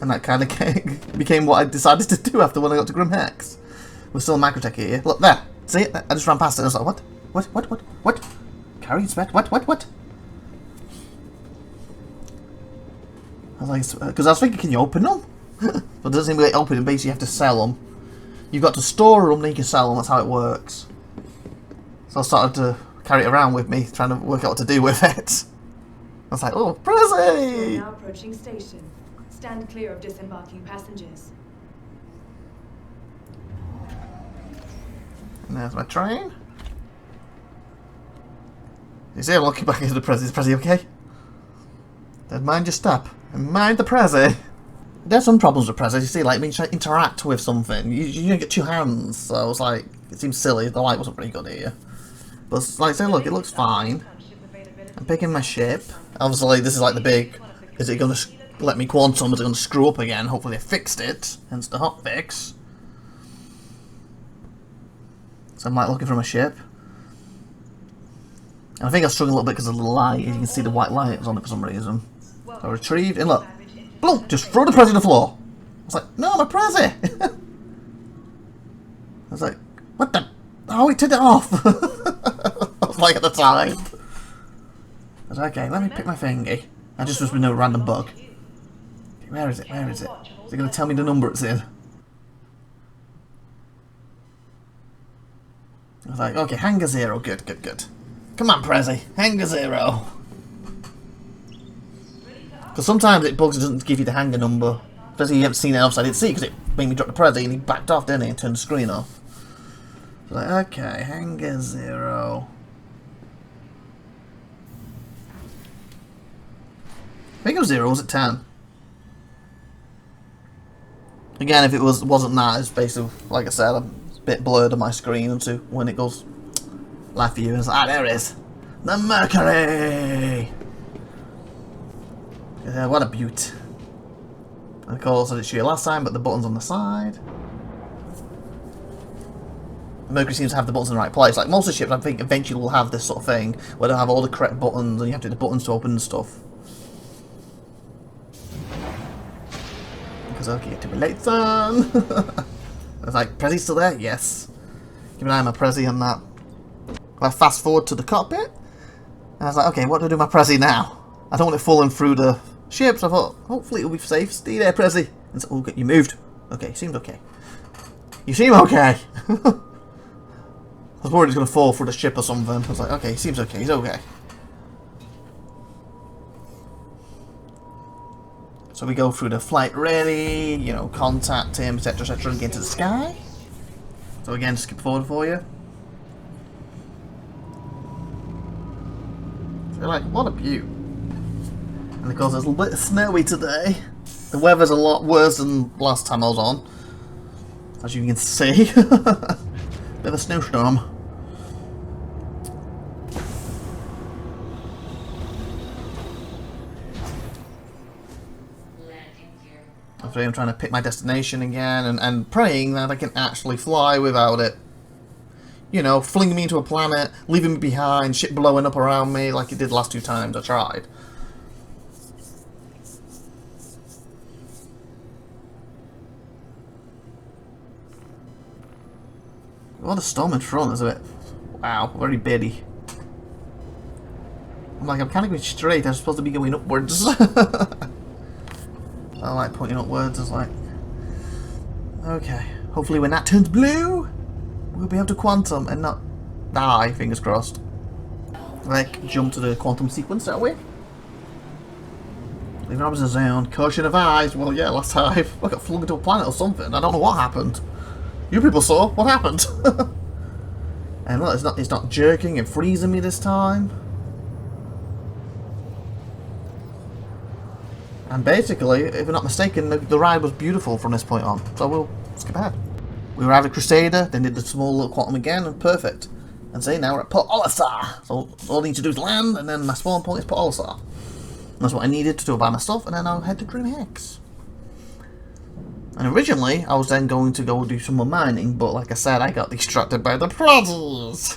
And that kind of became what I decided to do after when I got to Grim Hex. We're still in Microtech here. Look, there. See it? I just ran past it and I was like, what? Carry inspect? What? I was like, because I was thinking, can you open them? But it doesn't seem to be open them. Basically, you have to sell them. You've got to store them, then you can sell them. That's how it works. So I started to carry it around with me, trying to work out what to do with it. I was like, oh, Prezi! Now approaching station. Stand clear of disembarking passengers. And there's my train. You see, I'm looking back into the Prezi. Is Prezi okay? Then mind your step. And mind the Prezi. There's some problems with Prezi. You see, like, when you try to interact with something, you don't get two hands. So I was like, it seems silly. The light wasn't pretty good here. But, like I say, look, it looks fine. I'm picking my ship. Obviously, this is like the big, is it going to let me Quantum, is it going to screw up again? Hopefully they fixed it, hence the hotfix. So I'm like looking for my ship. And I think I was struggling a little bit because of the light. You can see the white light was on it for some reason. So I retrieved, and look, boom, just throw the Prezi on the floor. I was like, no, my Prezi! I was like, what the? Oh, he turned it off! I was like at the time. I was like, okay, let me pick my thingy. I just must be no random bug. Okay, where is it? Is it going to tell me the number it's in? I was like, okay, hangar 0. Good. Come on, Prezi. Hangar 0. Because sometimes it bugs, it doesn't give you the hangar number. Especially you haven't seen it else I didn't see because it made me drop the Prezi and he backed off, didn't he? And turned the screen off. I was like, okay, hangar 0. I think it was 0, or was it 10? Again, if it wasn't that, it's basically, like I said, a bit blurred on my screen until when it goes live view. It's like, there it is! The Mercury! Yeah, what a beaut. And of course, I didn't show you last time, but the button's on the side. The Mercury seems to have the buttons in the right place. Like most of the ships, I think eventually will have this sort of thing, where they'll have all the correct buttons, and you have to do the buttons to open and stuff. Because okay, too late, son. I was like, Prezi's still there? Yes. Keep an eye on my Prezi on that. I fast forward to the cockpit, and I was like, okay, what do I do with my Prezi now? I don't want it falling through the ship, so I thought, hopefully it'll be safe. Stay there, Prezi. And so, okay, you moved. Okay, seemed okay. You seem okay. I was worried he was going to fall through the ship or something. I was like, okay, he seems okay, he's okay. So we go through the flight ready, you know, contact him, etc, etc, and get into the sky. So again, skip forward for you. So you're like, what a beaut. And of course it's a little bit snowy today. The weather's a lot worse than last time I was on, as you can see. Bit of a snowstorm. After I'm trying to pick my destination again and praying that I can actually fly without it, you know, flinging me into a planet, leaving me behind, shit blowing up around me like it did the last 2 times I tried. Oh, the storm in front is a bit... Wow, very bitty. I'm like, I'm kind of going straight, I'm supposed to be going upwards. I like pointing upwards, it's like... Okay, hopefully when that turns blue, we'll be able to quantum and not die, fingers crossed. Like, jump to the quantum sequence, that way. Leaving Robinson zone, caution advised. Well, yeah, last time I got flung into a planet or something, I don't know what happened. You people saw what happened. And look, it's not jerking and freezing me this time. And basically, if I'm not mistaken, the ride was beautiful from this point on. So we'll skip ahead. We arrived at Crusader, then did the small little quantum again, and perfect. And see, now we're at Port Olisar. So all I need to do is land, and then my spawn point is Port Olisar. And that's what I needed to do about my stuff, and then I'll head to Grim Hex. And originally, I was then going to go do some more mining, but like I said, I got distracted by the prezzies.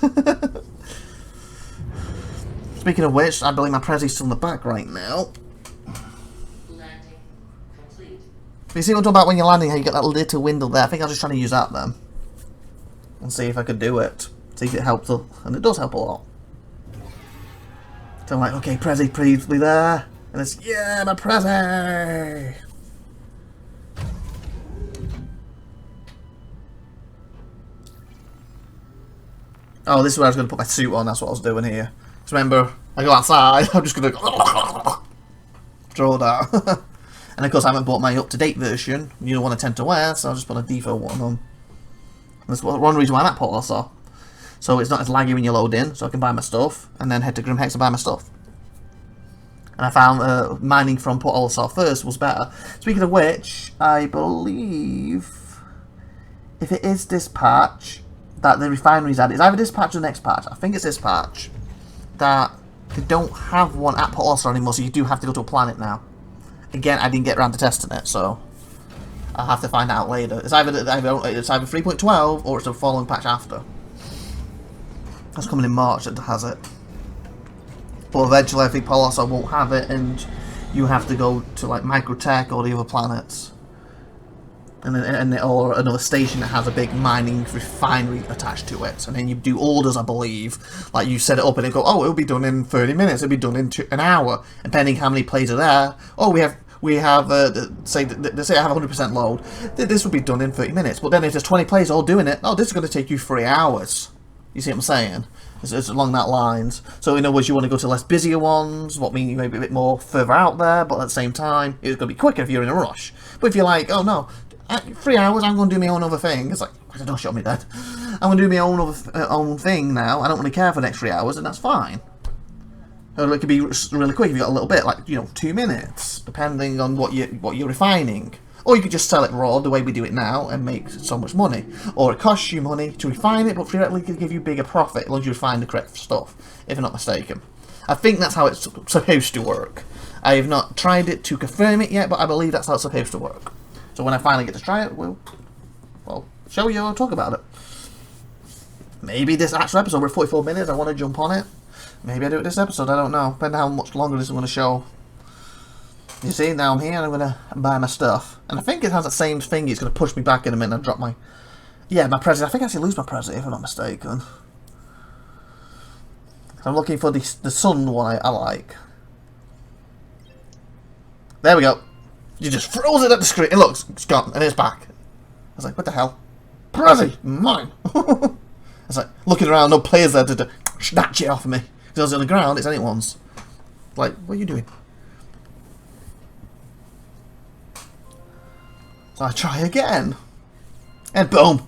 Speaking of which, I believe my prezzies still in the back right now. Landing complete. You see what I'm talking about when you're landing, how you get that little window there? I think I was just trying to use that then. And see if I could do it. See if it helps, and it does help a lot. So I'm like, okay, prezzy, please be there. And it's, yeah, my prezzy! Oh, this is where I was going to put my suit on, that's what I was doing here. Because remember, I go outside, I'm just going to draw that. And of course I haven't bought my up-to-date version, you know, one I tend to wear, so I'll just put a default one on. That's one reason why I'm at Port Olisar. So it's not as laggy when you load in, so I can buy my stuff, and then head to Grim Hex and buy my stuff. And I found mining from Port Olisar first was better. Speaking of which, I believe, if it is this patch that the refinery's added, it's either this patch or the next patch, I think it's this patch, that they don't have one at Port Olisar anymore, so you do have to go to a planet now. Again, I didn't get around to testing it, so I'll have to find out later. It's either 3.12 or it's the following patch after. That's coming in March that has it. But eventually I think Port Olisar won't have it, and you have to go to like Microtech or the other planets. Or another station that has a big mining refinery attached to it. And then you do orders, I believe. Like you set it up and it go, oh, it'll be done in 30 minutes, it'll be done in an hour, depending how many plays are there. Oh, we have say I have 100% load, this will be done in 30 minutes. But then if there's 20 players all doing it, oh, this is going to take you 3 hours. You see what I'm saying? It's along that lines. So in other words, you want to go to less busier ones, what means you may be a bit more further out there, but at the same time, it's going to be quicker if you're in a rush. But if you're like, oh no, 3 hours, I'm going to do my own other thing. It's like, don't shut me dead. I'm going to do my own thing now. I don't really care for the next 3 hours, and that's fine. Or it could be really quick if you got a little bit, like 2 minutes, depending on what you're refining. Or you could just sell it raw the way we do it now and make so much money. Or it costs you money to refine it, but theoretically it could give you bigger profit as long as you refine the correct stuff, if I'm not mistaken. I think that's how it's supposed to work. I have not tried it to confirm it yet, but I believe that's how it's supposed to work. So when I finally get to try it, we'll show you or talk about it. Maybe this actual episode, we're 44 minutes, I want to jump on it. Maybe I do it this episode, I don't know. Depending on how much longer this is going to show. You see, now I'm here and I'm going to buy my stuff. And I think it has that same thing, it's going to push me back in a minute and drop my... Yeah, my present. I think I actually lose my present if I'm not mistaken. I'm looking for the sun one I like. There we go. You just froze it at the screen. It looks, it's gone, and it's back. I was like, what the hell? Prezzy, mine. It's like, looking around, no players there to snatch it off of me. Because I was on the ground, it's anyone's. Like, what are you doing? So I try again. And boom!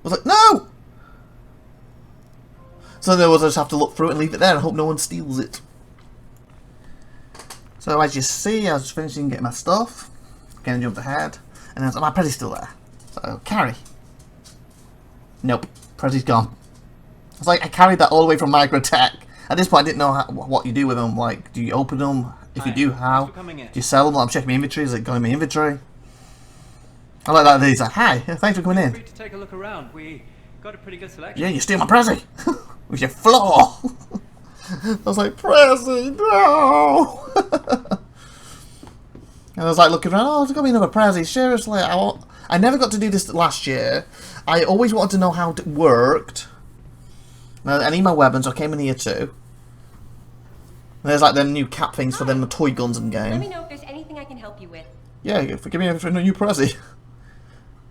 I was like, no! So then I just have to look through it and leave it there and hope no one steals it. So as you see, I was just finishing getting my stuff. Again, jumped ahead. And then my Prezzy's still there. So, carry. Nope. Prezzy's gone. It's like I carried that all the way from Microtech. At this point, I didn't know what you do with them. Like, do you open them? If you do, how? Do you sell them? I'm checking my inventory. Is it going in my inventory? I like that. He's like, hi, thanks for coming in. Free to take a look around. We got a pretty good selection. Yeah, you steal my Prezzy with your floor. I was like, Prezzy, no. And I was like looking around. Oh, there's got to be another Prezzy. Seriously, I never got to do this last year. I always wanted to know how it worked. I need my weapons. I came in here too. There's like them new cap things for them toy guns in the game. Let me know if there's anything I can help you with. Yeah, give me a new Prezzy.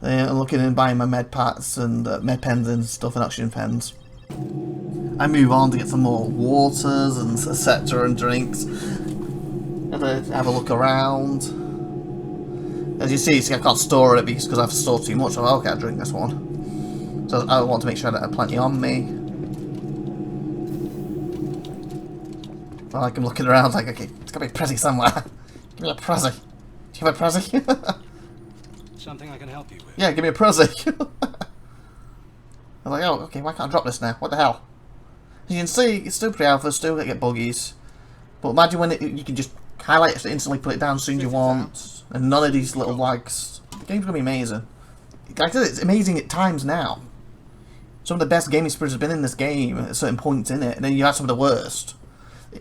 I'm looking and buying my med packs and med pens and stuff and oxygen pens. I move on to get some more waters and etc. and drinks. Have a look around. As you see, I can't store it because I've stored too much. So okay, I'll drink this one. So I want to make sure that I have plenty on me. Like I'm looking around, like okay, it's got to be a Prezzy somewhere. Give me a Prezzy. Do you have a Prezzy? Something I can help you with. Yeah, give me a Prezzy. I'm like, oh, okay, why can't I drop this now? What the hell? As you can see, it's still pre-alpha, still gonna get buggies. But imagine when you can just highlight it, instantly put it down as soon as you want, and none of these little lags. The game's gonna be amazing. Like I said, it's amazing at times now. Some of the best gaming experience has been in this game at certain points in it, and then you have some of the worst.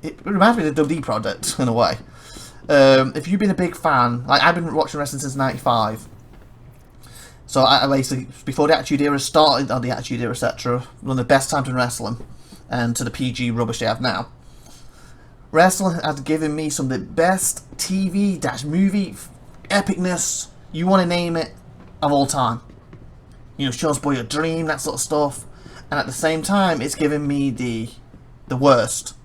It reminds me of the WD project in a way. If you've been a big fan, like I've been watching wrestling since '95. So I basically, before the Attitude Era started, or the Attitude Era, etc., one of the best times in wrestling, and to the PG rubbish they have now. Wrestling has given me some of the best TV-movie epicness, you want to name it, of all time. You know, Show's Boy Your Dream, that sort of stuff. And at the same time, it's given me the worst.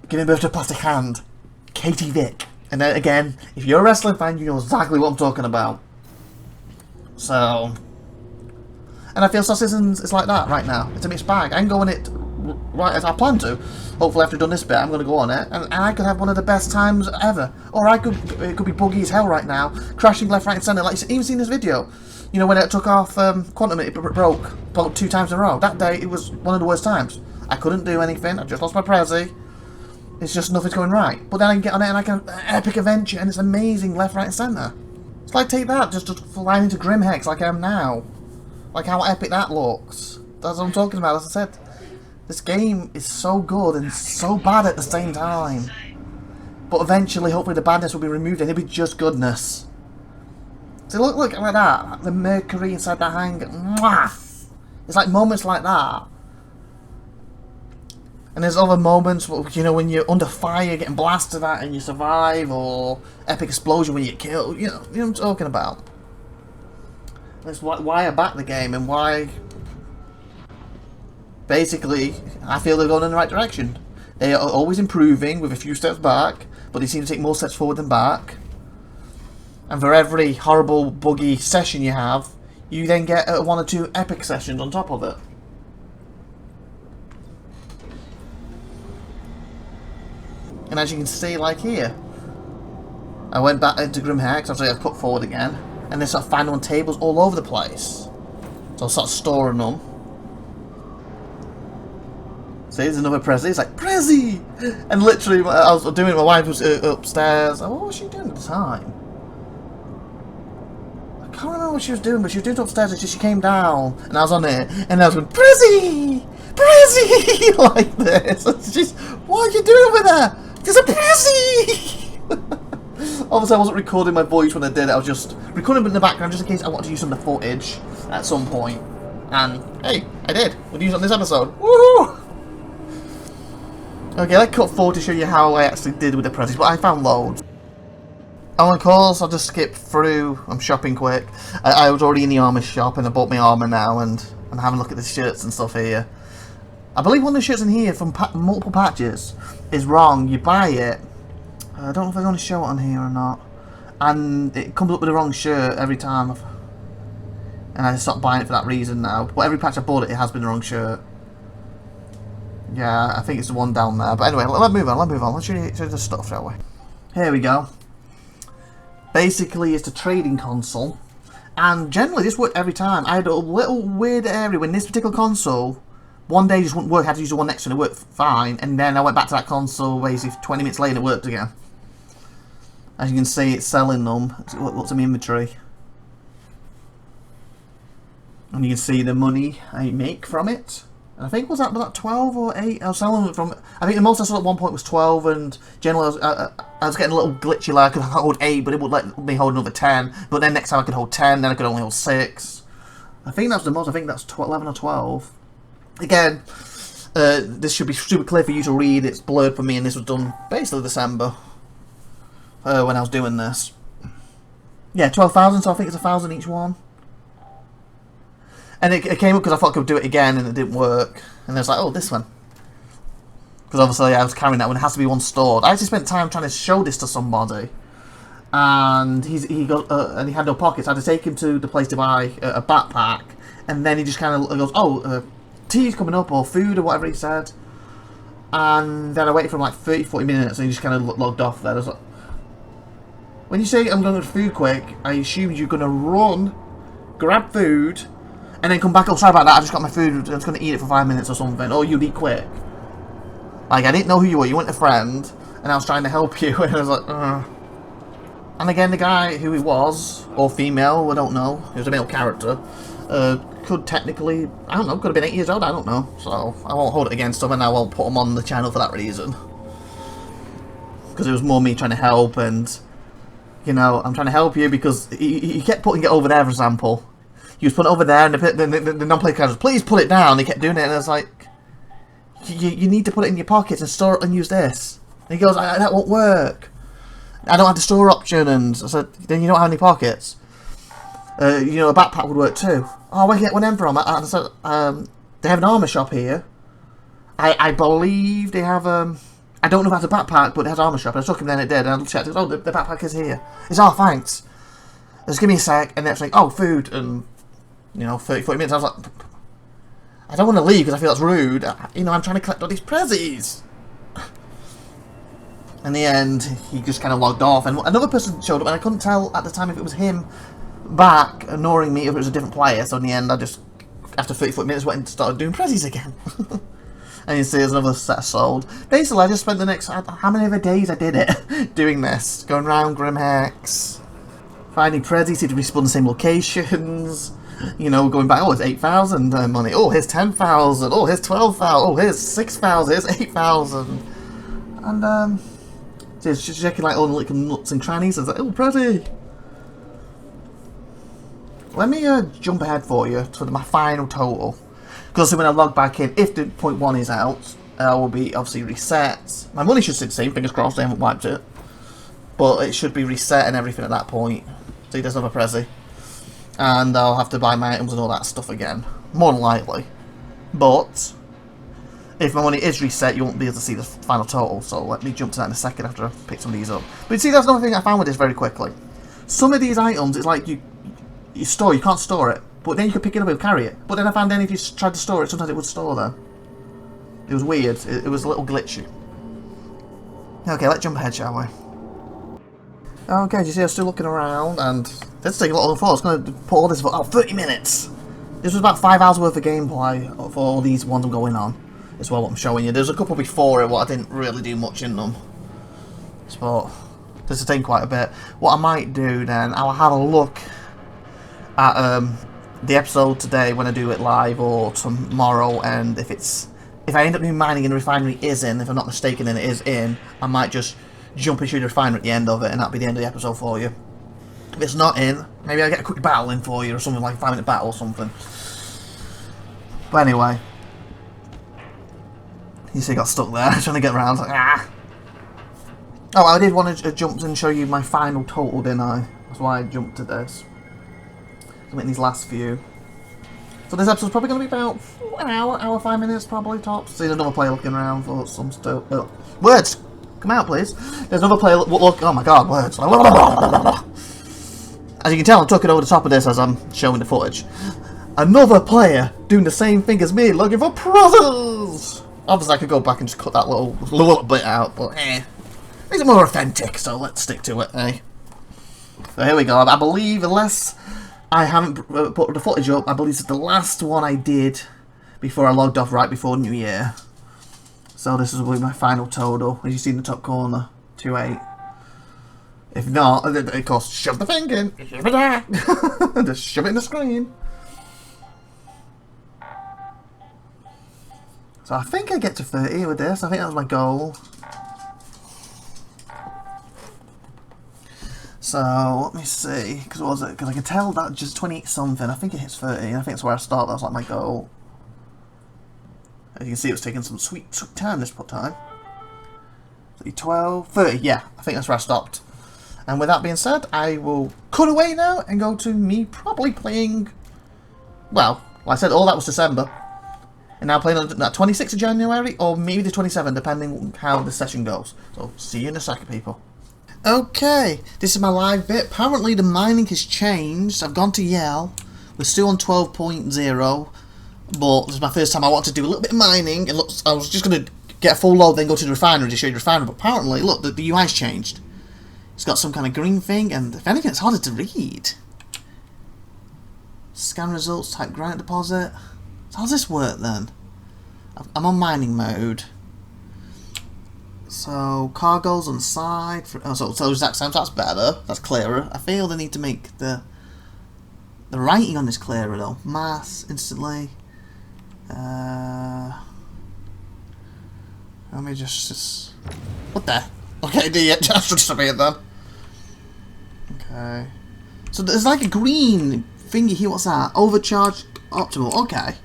Giving birth to a plastic hand. Katie Vick. And then again, if you're a wrestling fan, you know exactly what I'm talking about. So, and I feel Star Citizens is like that right now. It's a mixed bag. I can go on it right as I plan to. Hopefully after I've done this bit, I'm going to go on it, and I could have one of the best times ever. Or it could be buggy as hell right now, crashing left, right, and centre. Like you've even seen this video. You know when it took off Quantum, it broke 2 times in a row. That day, it was one of the worst times. I couldn't do anything. I just lost my Prezzy. It's just nothing's going right. But then I can get on it and I can epic adventure, and it's amazing left, right, and centre. It's like take that, just flying into Grimhex like I am now. Like how epic that looks. That's what I'm talking about. As I said, this game is so good and so bad at the same time. But eventually, hopefully, the badness will be removed and it'll be just goodness. See, look like that. The mercury inside the hang. Mwah! It's like moments like that. And there's other moments, you know, when you're under fire, getting blasted at and you survive, or epic explosion when you kill. You know what I'm talking about. That's why I back the game and why. Basically, I feel they're going in the right direction. They are always improving with a few steps back, but they seem to take more steps forward than back. And for every horrible, buggy session you have, you then get 1 or 2 epic sessions on top of it. And as you can see, like here, I went back into Grimhex, obviously I put forward again, and they sort of find on tables all over the place. So I start storing them. See, there's another Prezzy. It's like, Prezzy! And literally, I was doing it, my wife was upstairs. What was she doing at the time? I can't remember what she was doing, but she was doing it upstairs and she came down, and I was on it, and I was going, Prezzy! Prezzy! Like this. And she's, what are you doing with her? There's a Prezzy! Obviously, I wasn't recording my voice when I did it. I was just recording it in the background just in case I wanted to use some of the footage at some point. And, hey, I did. We'll use it on this episode. Woohoo! Okay, let's cut forward to show you how I actually did with the Prezzies, but I found loads. Oh, of course, I'll just skip through. I'm shopping quick. I was already in the armour shop and I bought my armour now, and and have a look at the shirts and stuff here. I believe one of the shirts in here from multiple patches is wrong. You buy it. I don't know if I'm going to show it on here or not. And it comes up with the wrong shirt every time. And I stopped buying it for that reason now. But every patch I bought it has been the wrong shirt. Yeah, I think it's the one down there. But anyway, let's move on. Let's show you the stuff, shall we? Here we go. Basically, it's a trading console. And generally, this worked every time. I had a little weird area when this particular console, one day just wouldn't work. I had to use the one next to it and it worked fine. And then I went back to that console basically 20 minutes later and it worked again. As you can see, it's selling them. What's in my inventory? And you can see the money I make from it. And I think was that about 12 or 8? I was selling it from. I think the most I sold at one point was 12, and generally I was getting a little glitchy. Like I could hold 8, but it would let me hold another 10. But then next time I could hold 10, then I could only hold 6. I think that's the most. I think that's 11 or 12. Again, this should be super clear for you to read. It's blurred for me, and this was done basically December when I was doing this. Yeah, 12,000. So I think it's 1,000 each one. And it came up because I thought I could do it again and it didn't work. And I was like, oh, this one. Because obviously I was carrying that one. It has to be one stored. I actually spent time trying to show this to somebody. And he had no pockets. I had to take him to the place to buy a backpack. And then he just kind of goes, oh, tea's coming up or food or whatever he said. And then I waited for him like 30, 40 minutes and he just kind of logged off there. I was like, when you say I'm going to get food quick, I assume you're going to run, grab food, and then come back. Oh, sorry about that. I just got my food. I was going to eat it for 5 minutes or something. Oh, you'd eat quick. Like, I didn't know who you were. You weren't a friend. And I was trying to help you. And I was like, ugh. And again, the guy who he was, or female, I don't know. He was a male character. Could technically, I don't know, could have been 8 years old. I don't know. So, I won't hold it against him. And I won't put him on the channel for that reason. Because it was more me trying to help. And, you know, I'm trying to help you because he kept putting it over there, for example. He was putting it over there, and the non-player characters, please put it down. He kept doing it, and I was like, you need to put it in your pockets and store it and use this. And he goes, that won't work. I don't have the store option, and I said, then you don't have any pockets. You know, a backpack would work too. Oh, where can I get one of them from? And I said, they have an armour shop here. I believe they have, I don't know if that's a backpack, but it has an armour shop. And I took him there and it did, and I checked, oh, the backpack is here. It's, oh, thanks. Just give me a sec, and then it's like, oh, food, and, you know, 30, 40 minutes. I was like, I don't want to leave because I feel that's rude. You know, I'm trying to collect all these prezzies. In the end, he just kind of logged off, and another person showed up, and I couldn't tell at the time if it was him back, ignoring me, if it was a different player. So in the end, I just, after 30, 40 minutes, went and started doing prezzies again. And you see there's another set sold. Basically, I just spent the next, how many other days I did it, doing this. Going around Grimhex, finding prezzies to respawn the same locations. You know, going back, oh, it's 8,000 money. Oh, here's 10,000. Oh, here's 12,000. Oh, here's 6,000. Here's 8,000. And, just checking like all the little nuts and crannies. I was like, oh, pretty. Let me jump ahead for you to my final total. Because when I log back in, if the point 1 is out, I will be obviously reset. My money should stay the same, fingers crossed, I haven't wiped it. But it should be reset and everything at that point. So he doesn't have a Prezi. And I'll have to buy my items and all that stuff again. More than likely. But if my money is reset, you won't be able to see the final total. So let me jump to that in a second after I pick some of these up. But you see, that's another thing I found with this very quickly. Some of these items, it's like you can't store it. But then you can pick it up and carry it. But then I found then if you tried to store it, sometimes it would store there. It was weird. It was a little glitchy. Okay, let's jump ahead, shall we? Okay, you see I'm still looking around, and let's take a lot of the I was going to put all this for 30 minutes. This was about 5 hours worth of gameplay for all these ones I'm going on. As well, what I'm showing you. There's a couple before it, what I didn't really do much in them. But this has taken quite a bit. What I might do then, I'll have a look at the episode today when I do it live, or tomorrow, and if I end up doing mining and the refinery is in, if I'm not mistaken and it is in, I might just jump into the refinery at the end of it, and that'll be the end of the episode for you. If it's not in, maybe I'll get a quick battle in for you, or something like a 5-minute battle or something. But anyway, you see I got stuck there, trying to get around, like, ah! Oh, I did want to jump and show you my final total, didn't I? That's why I jumped to this. I'm in these last few. So this episode's probably going to be about an hour, 5 minutes, probably tops. There's another player looking around for some stuff. Words, come out, please. There's another player. Look, oh my God, words. As you can tell, I'm talking over the top of this as I'm showing the footage. Another player doing the same thing as me, looking for prizes. Obviously, I could go back and just cut that little bit out, but makes it more authentic. So let's stick to it, eh? So here we go. I believe, unless I haven't put the footage up, I believe it's the last one I did before I logged off right before New Year. So this will be my final total. As you see in the top corner, 28. If not, of course, shove the thing in. Just shove it in the screen. So I think I get to 30 with this. I think that was my goal. So let me see. Because what was it? Because I can tell that just 28 something. I think it hits 30. I think that's where I start. That was like my goal. As you can see, it was taking some sweet time this time. 12, 30. Yeah, I think that's where I stopped. And with that being said, I will cut away now and go to me probably playing. Well, like I said, all that was December. And now playing on that 26th of January, or maybe the 27th, depending on how the session goes. So, see you in a second, people. Okay, this is my live bit. Apparently the mining has changed. I've gone to Yale. We're still on 12.0. But this is my first time I want to do a little bit of mining. It looks, I was just going to get a full load, then go to the refinery to show you the refinery. But apparently, look, the UI's changed. It's got some kind of green thing, and if anything, it's harder to read. Scan results, type granite deposit. So how does this work then? I'm on mining mode. So cargoes on the side. So exact same. So that's better. That's clearer. I feel they need to make the writing on this clearer though. Mass instantly. Let me just what the? Okay, just disappeared then. Okay. So there's like a green thingy here. What's that? Overcharge optimal. Okay.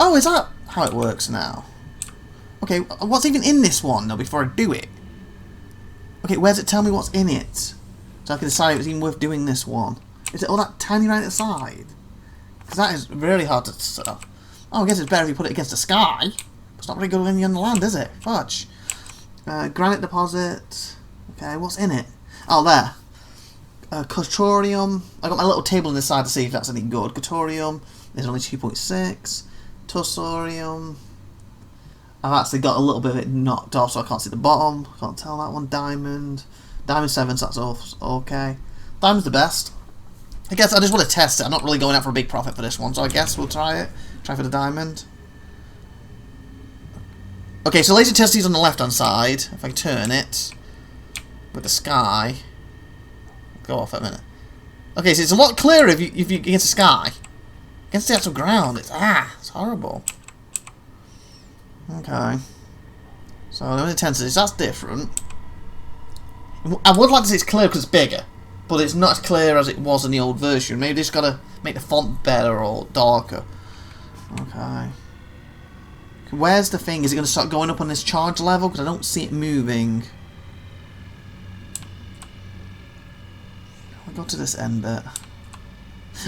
Oh, is that how it works now? Okay, what's even in this one though before I do it? Okay, where does it tell me what's in it? So I can decide if it's even worth doing this one. Is it all that tiny right at the side? Because that is really hard to set up. Oh, I guess it's better if you put it against the sky. It's not very good when you're on the land, is it? Fudge. Granite deposit. Okay, what's in it? Oh, there. Catorium. I got my little table on this side to see if that's any good. Catorium is only 2.6. Tussorium. I've actually got a little bit of it knocked off, so I can't see the bottom. Can't tell that one. Diamond. Diamond 7, so that's off. Okay. Diamond's the best. I guess I just want to test it. I'm not really going out for a big profit for this one, so I guess we'll try it. Try for the diamond. Okay, so laser test is on the left-hand side. If I turn it with the sky, go off a minute. Okay, so it's a lot clearer if you against the sky. Against the actual ground, it's horrible. Okay. So the intensities, that's different. I would like to say it's clear because it's bigger, but it's not as clear as it was in the old version. Maybe just gotta make the font better or darker. Okay. Where's the thing? Is it going to start going up on this charge level? Because I don't see it moving. I'll go to this end bit.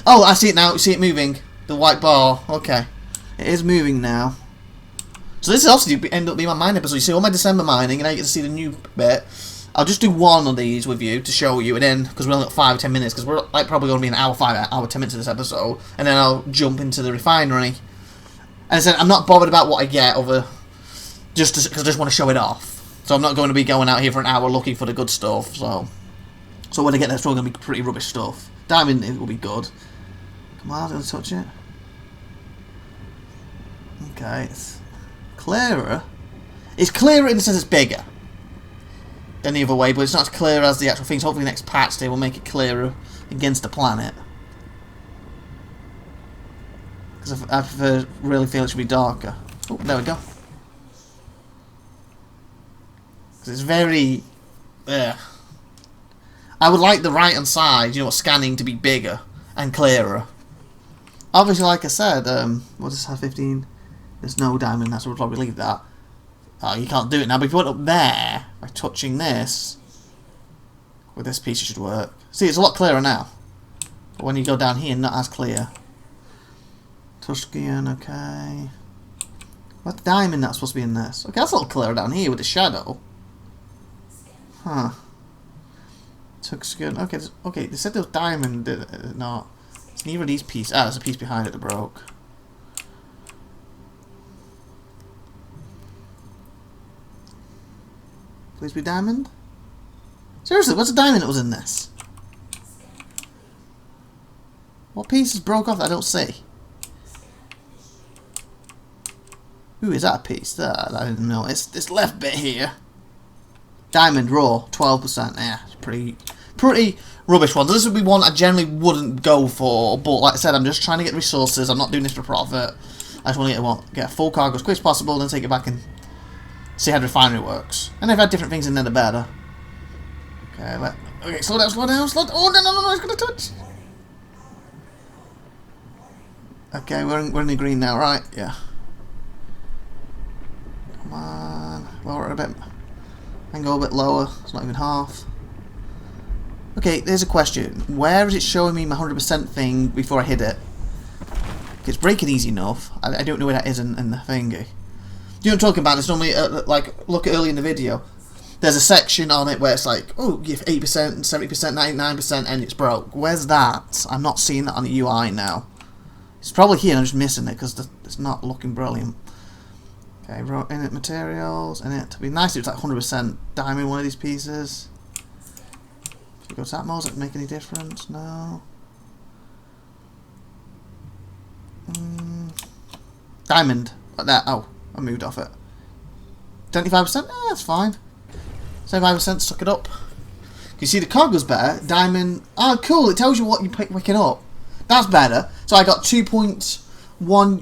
Oh, I see it now. You see it moving. The white bar. Okay. It is moving now. So this is also end up being my mine episode. You see all my December mining, and now you get to see the new bit. I'll just do one of these with you to show you, and then, because we're only got 5 or 10 minutes, because we're like probably going to be an hour, 10 minutes of this episode, and then I'll jump into the refinery. And I said, I'm not bothered about what I get, just because I just want to show it off. So I'm not going to be going out here for an hour looking for the good stuff, so when I get there, it's probably going to be pretty rubbish stuff. Diamond, it will be good. Come on, I'm going to touch it. Okay, it's clearer. It's clearer in the sense it's bigger than the other way, but it's not as clear as the actual things. Hopefully the next patch they will make it clearer against the planet. Because I really feel it should be darker. Oh, there we go. Because it's very... I would like the right hand side, you know, scanning to be bigger and clearer. Obviously, like I said, what does it have, 15? There's no diamond, that's why we'll probably leave that. Oh, you can't do it now, but if you went up there, by touching this, with this piece it should work. See, it's a lot clearer now. But when you go down here, not as clear. Tuscan, okay. What's the diamond that's supposed to be in this? Okay, that's a little clearer down here with the shadow. Huh. Tuscan, okay, okay, they said there was diamond, did it not? It's neither of these pieces. Ah, there's a piece behind it that broke. Please be diamond? Seriously, what's the diamond that was in this? What pieces broke off that I don't see? Ooh, is that a piece? That I didn't know. It's this left bit here. Diamond raw, 12%. Yeah, it's pretty rubbish one. This would be one I generally wouldn't go for, but like I said, I'm just trying to get resources. I'm not doing this for profit. I just want to get a full cargo as quick as possible, then take it back and see how the refinery works. And they've had different things in there, the better. Okay, slow down, slow down, slow down. Oh, no, it's going to touch. Okay, we're in the green now, right? Yeah. Come on. Lower it a bit. And go a bit lower. It's not even half. Okay, there's a question. Where is it showing me my 100% thing before I hit it? It's breaking easy enough. I don't know where that is in the thingy. You know what I'm talking about? It's normally, like, look early in the video. There's a section on it where it's like, oh, give 8%, 70%, 99%, and it's broke. Where's that? I'm not seeing that on the UI now. It's probably here, and I'm just missing it because it's not looking brilliant. Okay, in it materials, in it. It'd be nice if it's like 100% diamond one of these pieces. If we go to that mode, does it make any difference? No. Diamond, like that. Oh, I moved off it. 75%? That's fine. 75%, suck it up. You see the cargo's better. Diamond. Oh, cool. It tells you what you're picking up. That's better. So I got 2.1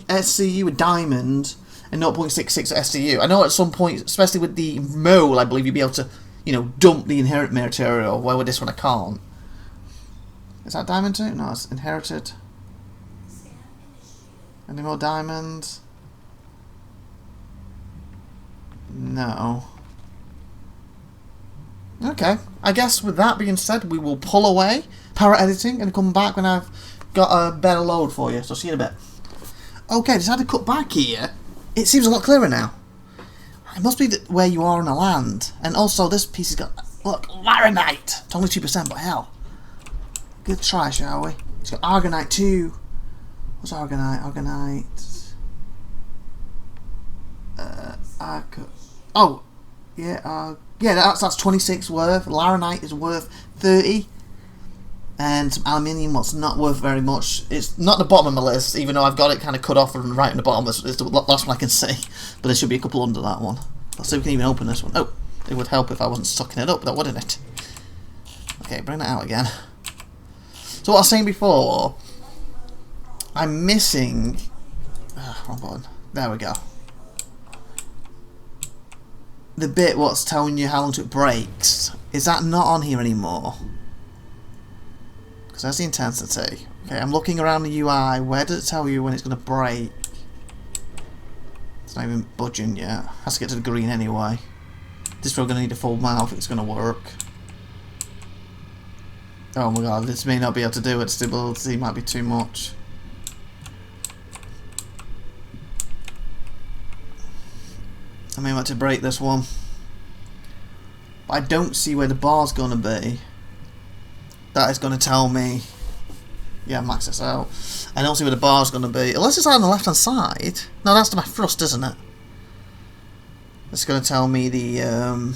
SCU with diamond and 0.66 SCU. I know at some point, especially with the mole, I believe you'd be able to, you know, dump the inherit material. Well, with this one I can't. Is that diamond too? No, it's inherited. Any more diamonds? No. Okay, I guess with that being said, we will pull away, power editing, and come back when I've got a better load for you. So see you in a bit. Okay, decided to cut back here. It seems a lot clearer now. It must be where you are on the land. And also, this piece has got, look, laranite. It's only 2%, but hell. Good try, shall we? It's got argonite too. What's argonite? Argonite. Oh, yeah, yeah, that's 26 worth. Laranite is worth 30. And some aluminium, what's not worth very much. It's not the bottom of my list, even though I've got it kind of cut off and right in the bottom. It's the last one I can see. But there should be a couple under that one. Let's see if we can even open this one. Oh, it would help if I wasn't sucking it up, though, wouldn't it? Okay, bring that out again. So what I was saying before, I'm missing... wrong button. There we go. The bit what's telling you how long it breaks. Is that not on here anymore? Because that's the intensity. Okay, I'm looking around the UI. Where does it tell you when it's going to break? It's not even budging yet. Has to get to the green anyway. This is probably going to need a full mouth if it's going to work. Oh my god, this may not be able to do it. Stability might be too much. I may have to break this one. But I don't see where the bar's going to be. That is going to tell me... Yeah, max this out. I don't see where the bar's going to be. Unless it's on the left hand side. No, that's my thrust, isn't it? It's going to tell me the...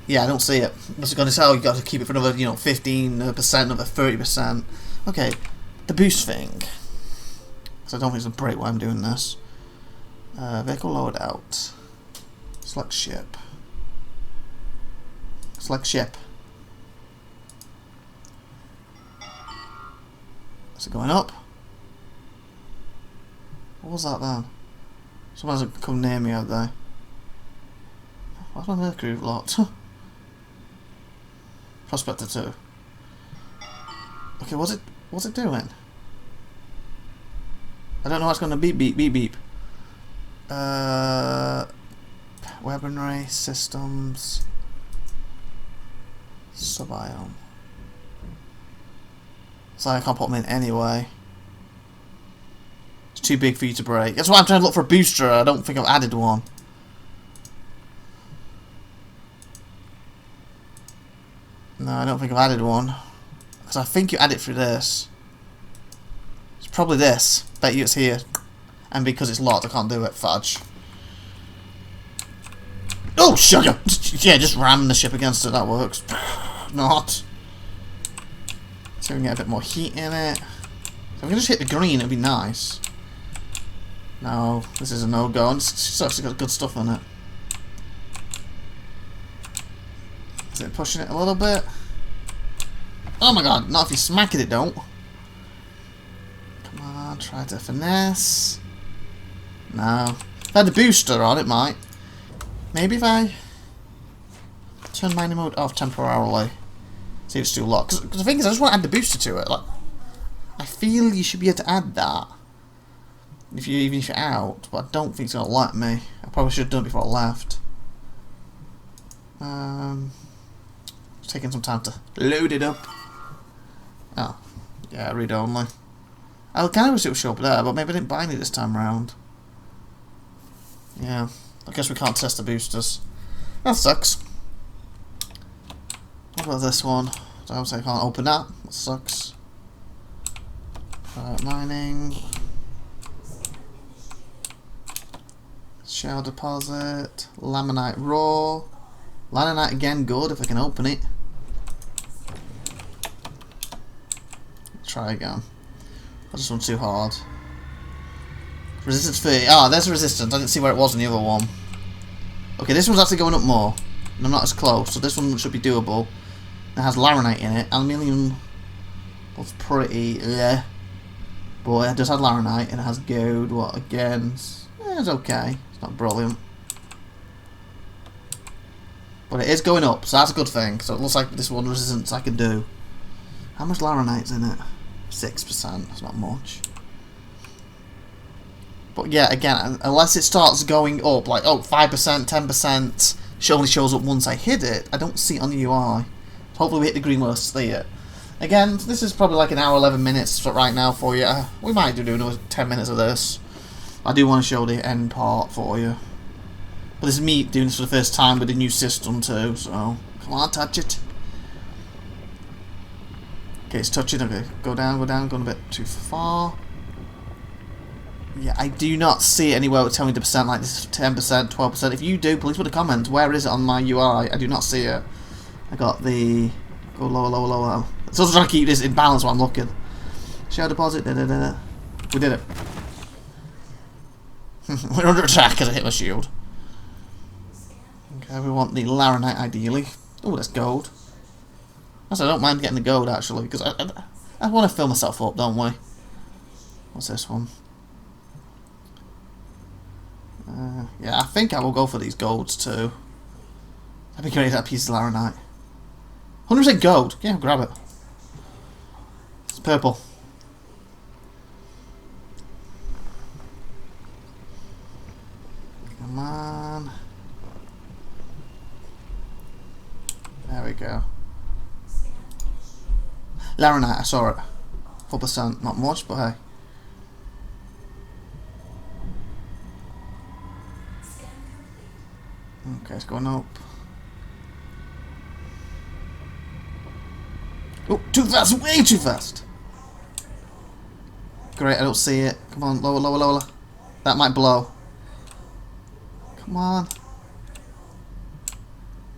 Yeah, I don't see it. What's it going to tell? You got to keep it for another, 15%, another 30%. Okay, the boost thing. Because I don't think it's going to break while I'm doing this. Vehicle loadout. Select ship. Select ship. Is it going up? What was that then? Someone's come near me out there. What's my mercury locked? Prospector 2. Okay, what's it doing? I don't know what's going to beep beep beep beep. Weaponry systems. Subiome. So I can't put them in anyway. It's too big for you to break. That's why I'm trying to look for a booster. I don't think I've added one. No, I don't think I've added one. Because I think you add it through this. It's probably this. Bet you it's here. And because it's locked, I can't do it. Fudge. Oh, sugar! Yeah, just ram the ship against it. That works. Not. So we can get a bit more heat in it. If we can just hit the green, it'd be nice. No, this is a no-go. And it's actually got good stuff in it. Is it pushing it a little bit? Oh my god, not if you smack it, it don't. Come on, try to finesse. No. If I had the booster on, it might. Maybe if I turn mining mode off temporarily. See if it's too locked. Because the thing is, I just want to add the booster to it. Like, I feel you should be able to add that. Even if you're out. But I don't think it's going to let me. I probably should have done it before I left. It's taking some time to load it up. Oh. Yeah, read only. I kind of wish it would show up there, but maybe I didn't buy any this time round. Yeah. I guess we can't test the boosters. That sucks. What about this one? Obviously I can't open that. That sucks. Mining. Shell deposit. Laminite raw. Laminite again, good if I can open it. Try again. This one's too hard. Resistance 30. Ah, there's resistance. I didn't see where it was in the other one. Okay, this one's actually going up more. And I'm not as close, so this one should be doable. It has laranite in it. Aluminium was pretty, yeah. But it does have laranite and it has gold. What, again? It's okay. It's not brilliant. But it is going up, so that's a good thing. So it looks like this one resistance I can do. How much laranite's in it? 6%. That's not much. But yeah, again, unless it starts going up, like, oh, 5%, 10%, it only shows up once I hit it, I don't see it on the UI. So hopefully we hit the green where I see it. Again, this is probably like an hour, 11 minutes right now for you. We might do another 10 minutes of this. I do want to show the end part for you. But this is me doing this for the first time with the new system too, so come on, touch it. Okay, it's touching. Okay, go down, going a bit too far. Yeah, I do not see anywhere tell me the percent like this is 10%, 12%. If you do, please put a comment. Where is it on my UI? I do not see it. I got the... Go lower, lower, lower. It's also trying to keep this in balance while I'm looking. Share deposit. Da, da, da, da. We did it. We're under attack because I hit my shield. Okay, we want the laranite ideally. Oh, that's gold. I don't mind getting the gold actually, because I want to fill myself up, don't we? What's this one? Yeah, I think I will go for these golds too. I'd be great that piece of laranite. 100% gold. Yeah, grab it. It's purple. Come on. There we go. Laranite, I saw it. 4%, not much, but hey. Okay, it's going up. Oh, too fast! Way too fast! Great, I don't see it. Come on, lower, lower, lower. That might blow. Come on.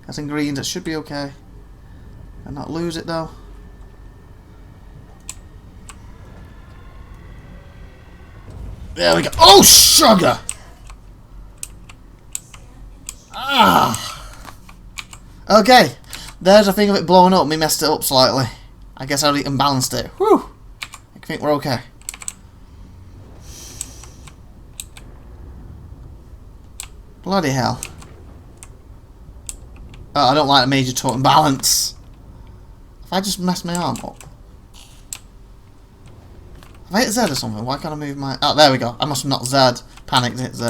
That's in green, that should be okay. And not lose it though. There we go. Oh, sugar! Ah! Okay. There's a thing of it blowing up. We messed it up slightly. I guess I already unbalanced it. Whew! I think we're okay. Bloody hell. Oh, I don't like a major total imbalance. If I just mess my arm up. Have I hit Z or something? Why can't I move my... Oh, there we go. I must have not Z. Panicked and hit Z.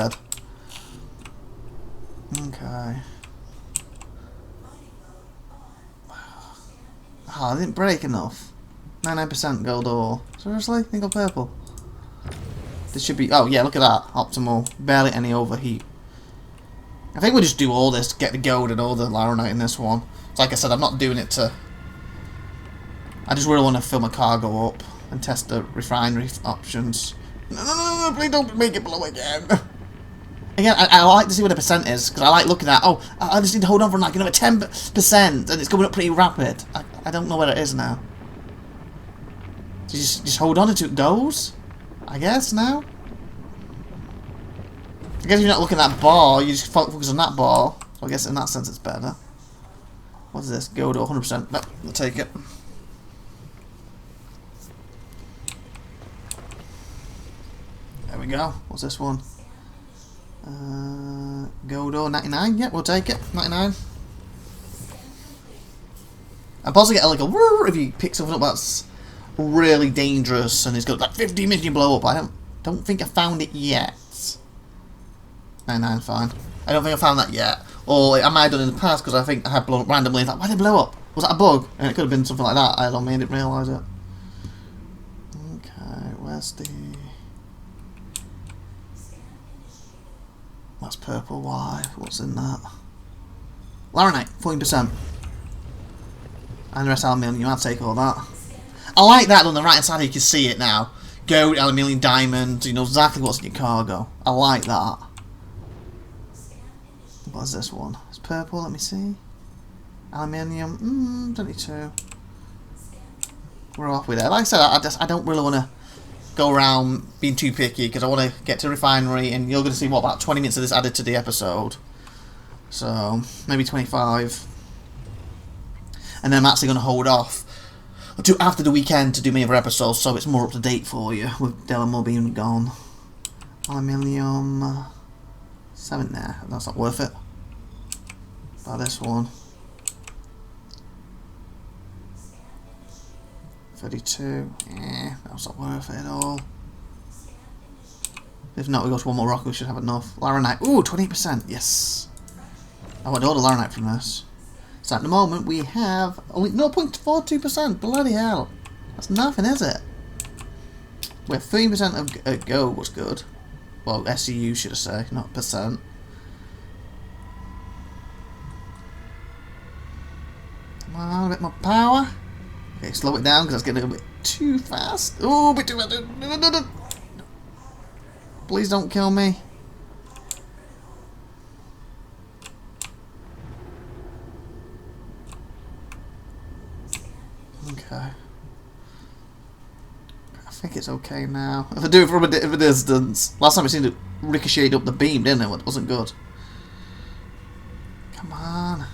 Okay. Oh, I didn't break enough. 99% gold ore. Seriously? Think of purple. This should be... Oh, yeah, look at that. Optimal. Barely any overheat. I think we'll just do all this to get the gold and all the laranite in this one. So like I said, I'm not doing it to... I just really want to fill my cargo up and test the refinery options. No, please don't make it blow again. Again, I like to see what the percent is, because I like looking at, oh, I just need to hold on for like another 10%, and it's going up pretty rapid. I don't know where it is now. So just hold on until it goes, I guess, now? I guess if you're not looking at that bar, you just focus on that bar. So I guess in that sense it's better. What is this? Go to 100%. No, we'll take it. There we go. What's this one? Godo 99. Yeah, we'll take it. 99. I possibly get like a whirr if you pick something up that's really dangerous and it's got like 50 minutes you blow up. I don't think I found it yet. 99, fine. I don't think I found that yet. Or I might have done in the past because I think I had blown up randomly. Like, why did it blow up? Was that a bug? And it could have been something like that. I don't mean, I didn't realise it. Okay, where's the... That's purple. Why? What's in that? Laranite, 14%. And the rest aluminium. I'll take all that. I like that on the right hand side. You can see it now. Gold, aluminium, diamond. You know exactly what's in your cargo. I like that. What's this one? It's purple. Let me see. Aluminium. 22. We're off with it. Like I said, I don't really want to go around being too picky because I want to get to refinery, and you're going to see what, about 20 minutes of this added to the episode. So maybe 25, and then I'm actually going to hold off until after the weekend to do my other episodes, so it's more up to date for you with Delamore being gone. Aluminium 7 there. That's not worth it. Buy this one. 32. That's not worth it at all. If not, we go to one more rock. We should have enough. Laranite. Ooh, 28%. Yes. I want all the laranite from this. So at the moment we have only 0.42%. Bloody hell. That's nothing, is it? We're 3% of gold was good. Well, SEU should I say, not percent. Come on, a bit more power. Okay, slow it down because that's getting a bit too fast. Oh, a bit too fast. No. Please don't kill me. Okay. I think it's okay now. If I do it from a distance. Last time it seemed to ricochet up the beam, didn't it? It wasn't good. Come on.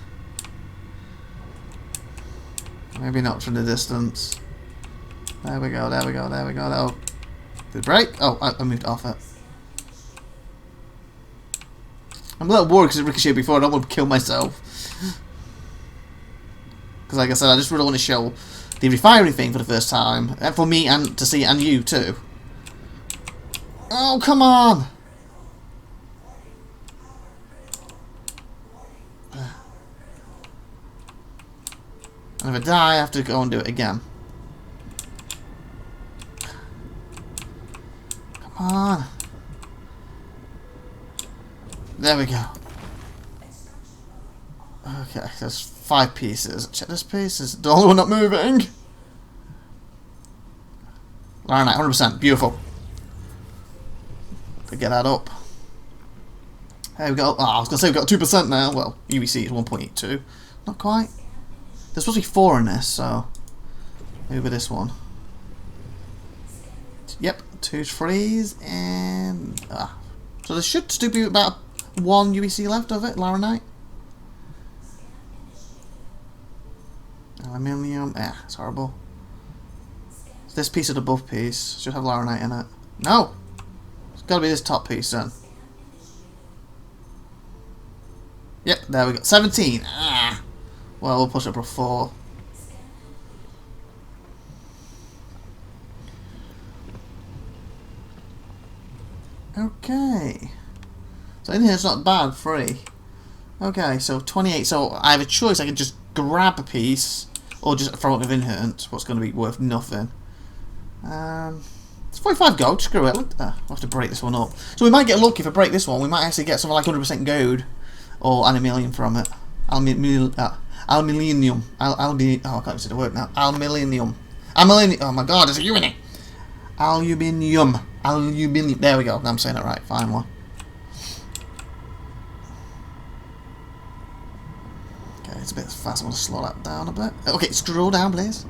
Maybe not from the distance. There we go, there we go, there we go. Oh. Did it break? Oh, I moved off it. I'm a little worried because it ricocheted before. I don't want to kill myself. Because like I said, I just really want to show the refinery thing for the first time. And for me and to see, and you too. Oh, come on! And if I die, I have to go and do it again. Come on. There we go. Okay, there's 5 pieces. Check this piece. It's the only one not moving. Laranite, 100%. Beautiful. To get that up. There we go. Oh, I was going to say we've got 2% now. Well, UEC is 1.82. Not quite. There's supposed to be 4 in this, so maybe with this one. Yep, 2 freeze and so there should still be about 1 UEC left of it, laranite. Aluminium, it's horrible. So this piece of the above piece should have laranite in it. No! It's gotta be this top piece then. Yep, there we go. 17. Well, we'll push it up to 4. Okay. So in here it's not bad, free. Okay, so 28. So I have a choice. I can just grab a piece, Or just throw it with inherent, what's going to be worth nothing. It's 45 gold, screw it. I'll have to break this one up. So we might get lucky if I break this one. We might actually get something like 100% gold. Or aluminium from it. Aluminium. Oh, I can't even say the word now. Aluminium. Oh my god, there's a U in it. Aluminium. There we go. Now I'm saying it right, finally. Okay, it's a bit fast. I'm going to slow that down a bit. Okay, scroll down, please.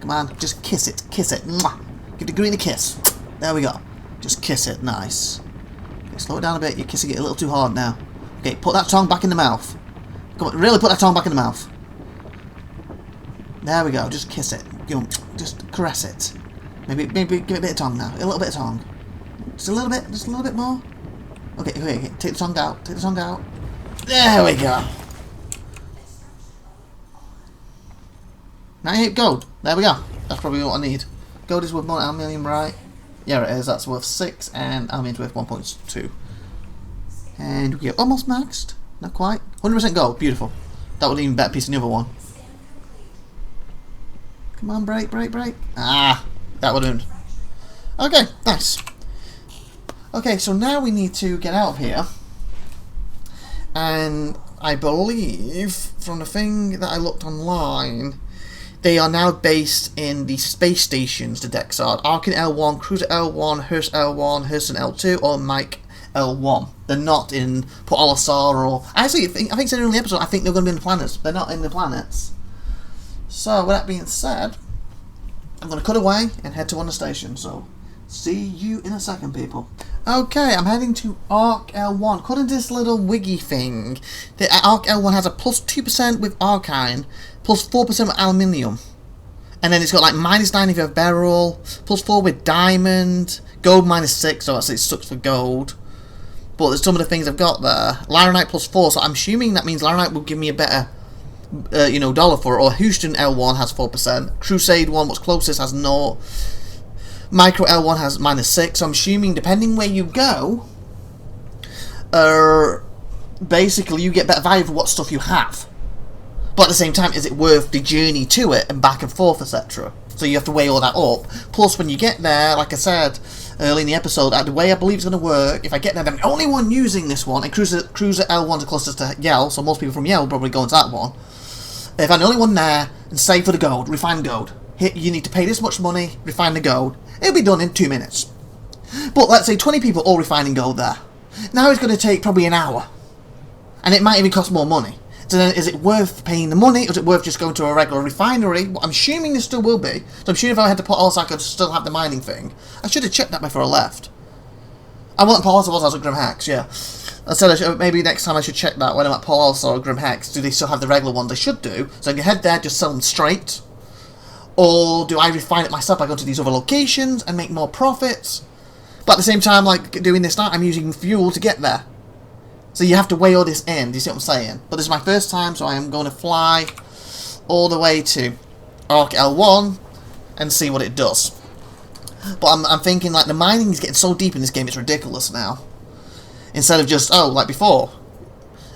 Come on, just kiss it. Kiss it. Mwah. Give the green a kiss. There we go. Just kiss it. Nice. Okay, slow it down a bit. You're kissing it a little too hard now. Okay, put that tongue back in the mouth. Come on, really put that tongue back in the mouth. There we go. Just kiss it. Just caress it. Maybe give it a bit of tongue now. A little bit of tongue. Just a little bit. Just a little bit more. Okay, okay. Take the tongue out. Take the tongue out. There we go. 98 gold. There we go. That's probably what I need. Gold is worth more than aluminium, right? Yeah, it is. That's worth 6, and aluminium's worth 1.2. And we get almost maxed. Not quite. 100% gold. Beautiful. That would even better piece than the other one. Come on, break. Ah, that would have been. Okay, nice. Okay, so now we need to get out of here. And I believe, from the thing that I looked online, they are now based in the space stations, the decks are. Arkin L1, Cruiser L1, Hearst L1, Hurston L2, or Mike L1. They're not in Port Olisar or... Actually, I think in the episode, I think they're going to be in the planets. They're not in the planets. So, with that being said, I'm going to cut away and head to one of the stations. So, see you in a second, people. Okay, I'm heading to Arc L1. According to this little wiggy thing, the Arc L1 has a plus 2% with Arcine, plus 4% with Aluminium. And then it's got like -9 if you have Beryl, plus 4 with Diamond, Gold -6, so actually it sucks for Gold. But there's some of the things I've got there. Laranite plus 4, so I'm assuming that means Laranite will give me a better, dollar for it. Or Houston L1 has 4%. Crusade 1, what's closest, has 0. Micro L1 has -6, so I'm assuming depending where you go, basically you get better value for what stuff you have. But at the same time, is it worth the journey to it and back and forth, etc.? So you have to weigh all that up. Plus, when you get there, like I said early in the episode, the way I believe it's going to work, if I get there, I'm the only one using this one, and Cruiser L1's the closest to Yell, so most people from Yell will probably go into that one. If I'm the only one there, and save for the gold, refine gold. You need to pay this much money, refine the gold. It'll be done in 2 minutes. But let's say 20 people all refining gold there. Now it's going to take probably an hour. And it might even cost more money. So then, is it worth paying the money, or is it worth just going to a regular refinery? Well, I'm assuming there still will be. So I'm assuming if I had to put also I could still have the mining thing. I should have checked that before I left. I wasn't Paul also was, I was at Grim Hex, yeah. I said maybe next time I should check that when I'm at Paul also or Grim Hex. Do they still have the regular ones? They should do. So I can head there, just sell them straight. Or do I refine it myself? I go to these other locations and make more profits. But at the same time, like doing this now, I'm using fuel to get there. So you have to weigh all this in. Do you see what I'm saying? But this is my first time, so I am going to fly all the way to Arc L1 and see what it does. But I'm thinking, like, the mining is getting so deep in this game, it's ridiculous now. Instead of just, like before.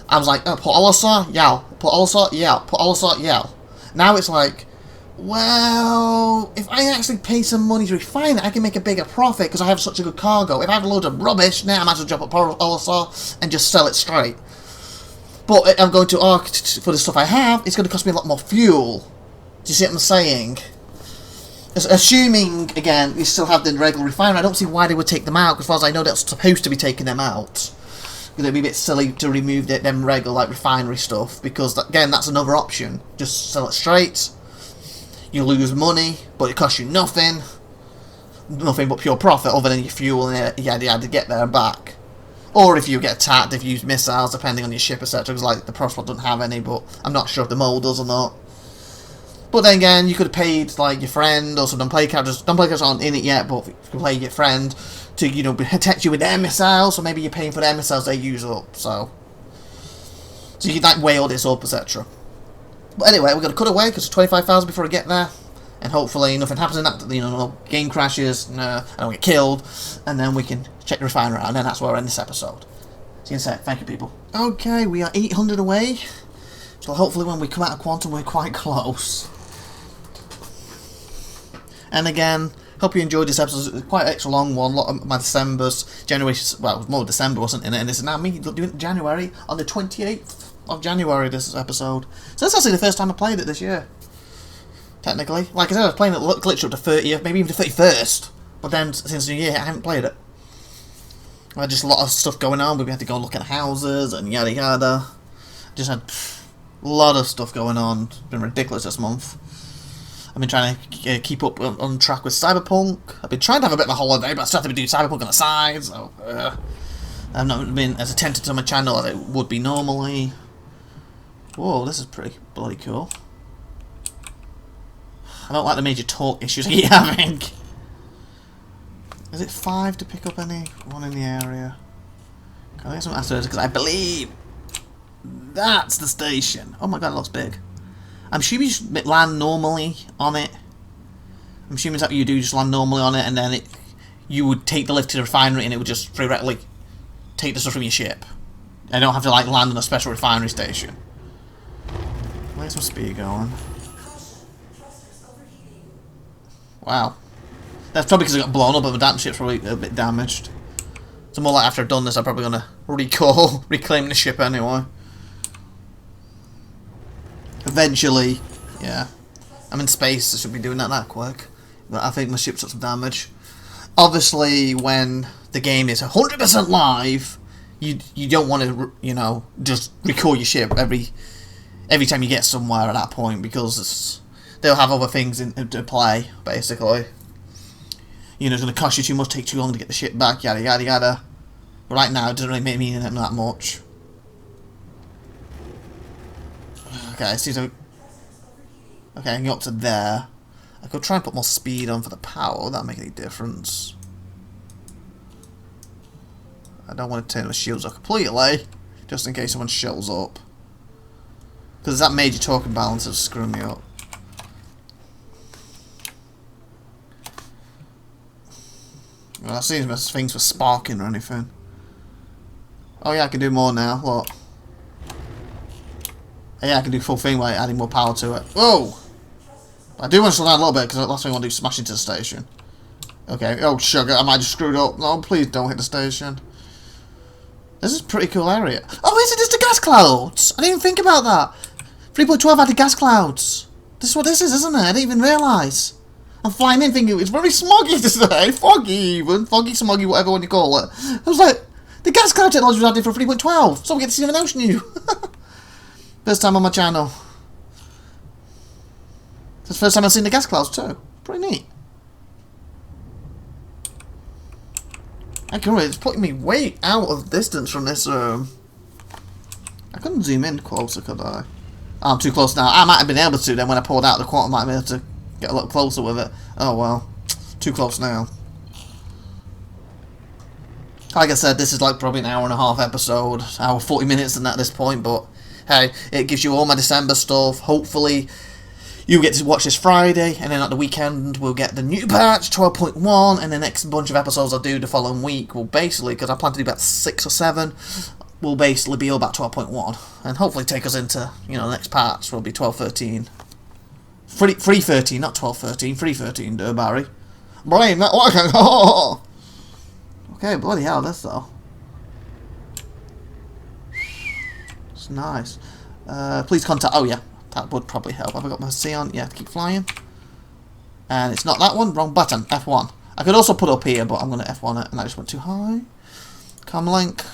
I was like, oh, Port Olisar, Yal. Port Olisar, Yal. Port Olisar, Yal. Now it's like, well, if I actually pay some money to refine it, I can make a bigger profit because I have such a good cargo. If I have a load of rubbish, now I might as well drop at Port Olisar and just sell it straight. But if I'm going to Arc for the stuff I have, it's going to cost me a lot more fuel. Do you see what I'm saying? Assuming, again, you still have the regular refinery, I don't see why they would take them out, because as far as I know, they're supposed to be taking them out. It'd be a bit silly to remove them regular, like, refinery stuff, because, again, that's another option. Just sell it straight. You lose money, but it costs you nothing. Nothing but pure profit, other than your fuel and you had to get there and back. Or if you get attacked, if you use missiles, depending on your ship, etc. Because, like, the Prospect doesn't have any, but I'm not sure if the Mole does or not. But then again, you could have paid, like, your friend or some non-play characters. Non-play characters aren't in it yet, but you can play your friend to, protect you with their missiles, or maybe you're paying for their missiles they use up, so you can, like, weigh all this up, etc. But anyway, we're going to cut away, because it's 25,000 before I get there, and hopefully nothing happens in that, no game crashes, I don't get killed, and then we can check the refinery out, and then that's where I end this episode. See you in a sec. Thank you, people. Okay, we are 800 away, so hopefully when we come out of Quantum, we're quite close. And again, hope you enjoyed this episode. It's quite an extra long one. A lot of my December's, January, well, more December wasn't in it, and this is now me doing it in January, on the 28th of January, this episode. So that's actually the first time I played it this year. Technically. Like I said, I was playing it glitch up to 30th, maybe even to 31st. But then, since New Year, I haven't played it. I had just a lot of stuff going on. We had to go look at houses and yada yada. Just had a lot of stuff going on. It's been ridiculous this month. I've been trying to keep up on track with Cyberpunk. I've been trying to have a bit of a holiday, but I still have to be doing Cyberpunk on the side, so... I've not been as attentive to my channel as it would be normally. Whoa, this is pretty bloody cool. I don't like the major talk issues I keep having. Is it 5 to pick up anyone in the area? Can I get some answers? Because I believe that's the station. Oh my god, it looks big. I'm assuming you just land normally on it. I'm assuming that's what you do, just land normally on it, and then you would take the lift to the refinery, and it would just theoretically take the stuff from your ship. I don't have to like land on a special refinery station. Where's some speed going? Wow. That's probably because it got blown up, but the damn ship's probably a bit damaged. So more like after I've done this, I'm probably gonna reclaim the ship anyway. Eventually, yeah. I'm in space, I should be doing that quick. But I think my ship's got some damage. Obviously, when the game is 100% live, you don't want to, you know, just record your ship every time you get somewhere at that point, because they'll have other things to play, basically. You know, it's going to cost you too much, take too long to get the ship back, yada yada yada. But right now, it doesn't really make me that much. Okay, seems like... Okay, I can go up to there. I could try and put more speed on for the power. Would that make any difference? I don't want to turn the shields off completely, just in case someone shows up. Because that major torque imbalance is screwing me up. Well, I see things for sparking or anything. Oh yeah, I can do more now. Look. Yeah, I can do full thing by adding more power to it. Whoa! I do want to slow down a little bit, because the last thing I want to do is smash into the station. Okay, oh sugar, I might have screwed up. No, please don't hit the station. This is a pretty cool area. Oh, is it just the gas clouds? I didn't even think about that. 3.12 had the gas clouds. This is what this is, isn't it? I didn't even realise. I'm flying in thinking it's very smoggy today. Foggy even. Foggy, smoggy, whatever one you call it. I was like, the gas cloud technology was added for 3.12, so we get to see an ocean new. First time on my channel. It's the first time I've seen the gas clouds too. Pretty neat. I can really, it's putting me way out of distance from this I couldn't zoom in closer, could I? Oh, I'm too close now. I might have been able to, then when I pulled out the quantum, I might be able to get a little closer with it. Oh well. Too close now. Like I said, this is like probably an hour and a half episode. Hour 40 minutes at this point, but hey, it gives you all my December stuff. Hopefully you get to watch this Friday, and then at the weekend we'll get the new patch, 12.1, and the next bunch of episodes I'll do the following week will basically, because I plan to do about 6 or 7, will basically be all about 12.1, and hopefully take us into, you know, the next patch will be 12.13. 3.13, not 12.13, 3.13, do Barry. Brain, not working. Okay, bloody hell, this though. It's nice. Please contact. Oh yeah, that would probably help. Have I got my C on? Yeah, keep flying. And it's not that one. Wrong button. F1. I could also put up here, but I'm gonna F1 it, and I just went too high. Comlink.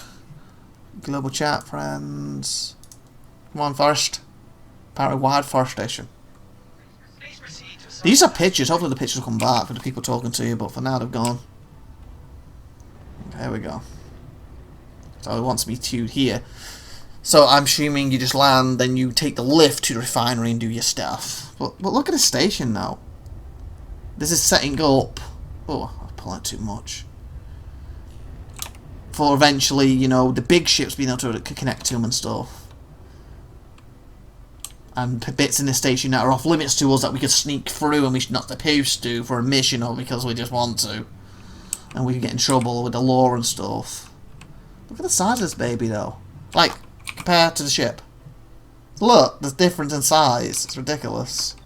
Global chat, friends. Come on, first. Apparently, wired first station. These are pictures. Hopefully, the pictures will come back for the people talking to you, but for now, they've gone. There we go. So it wants me to here. So I'm assuming you just land, then you take the lift to the refinery and do your stuff. But look at the station now. This is setting up. Oh, I'm pulling too much. For eventually, you know, the big ships being able to connect to them and stuff. And bits in the station that are off limits to us that we could sneak through and we're not supposed to for a mission or because we just want to. And we can get in trouble with the law and stuff. Look at the size of this baby though. Like, compared to the ship. Look, there's difference in size. It's ridiculous.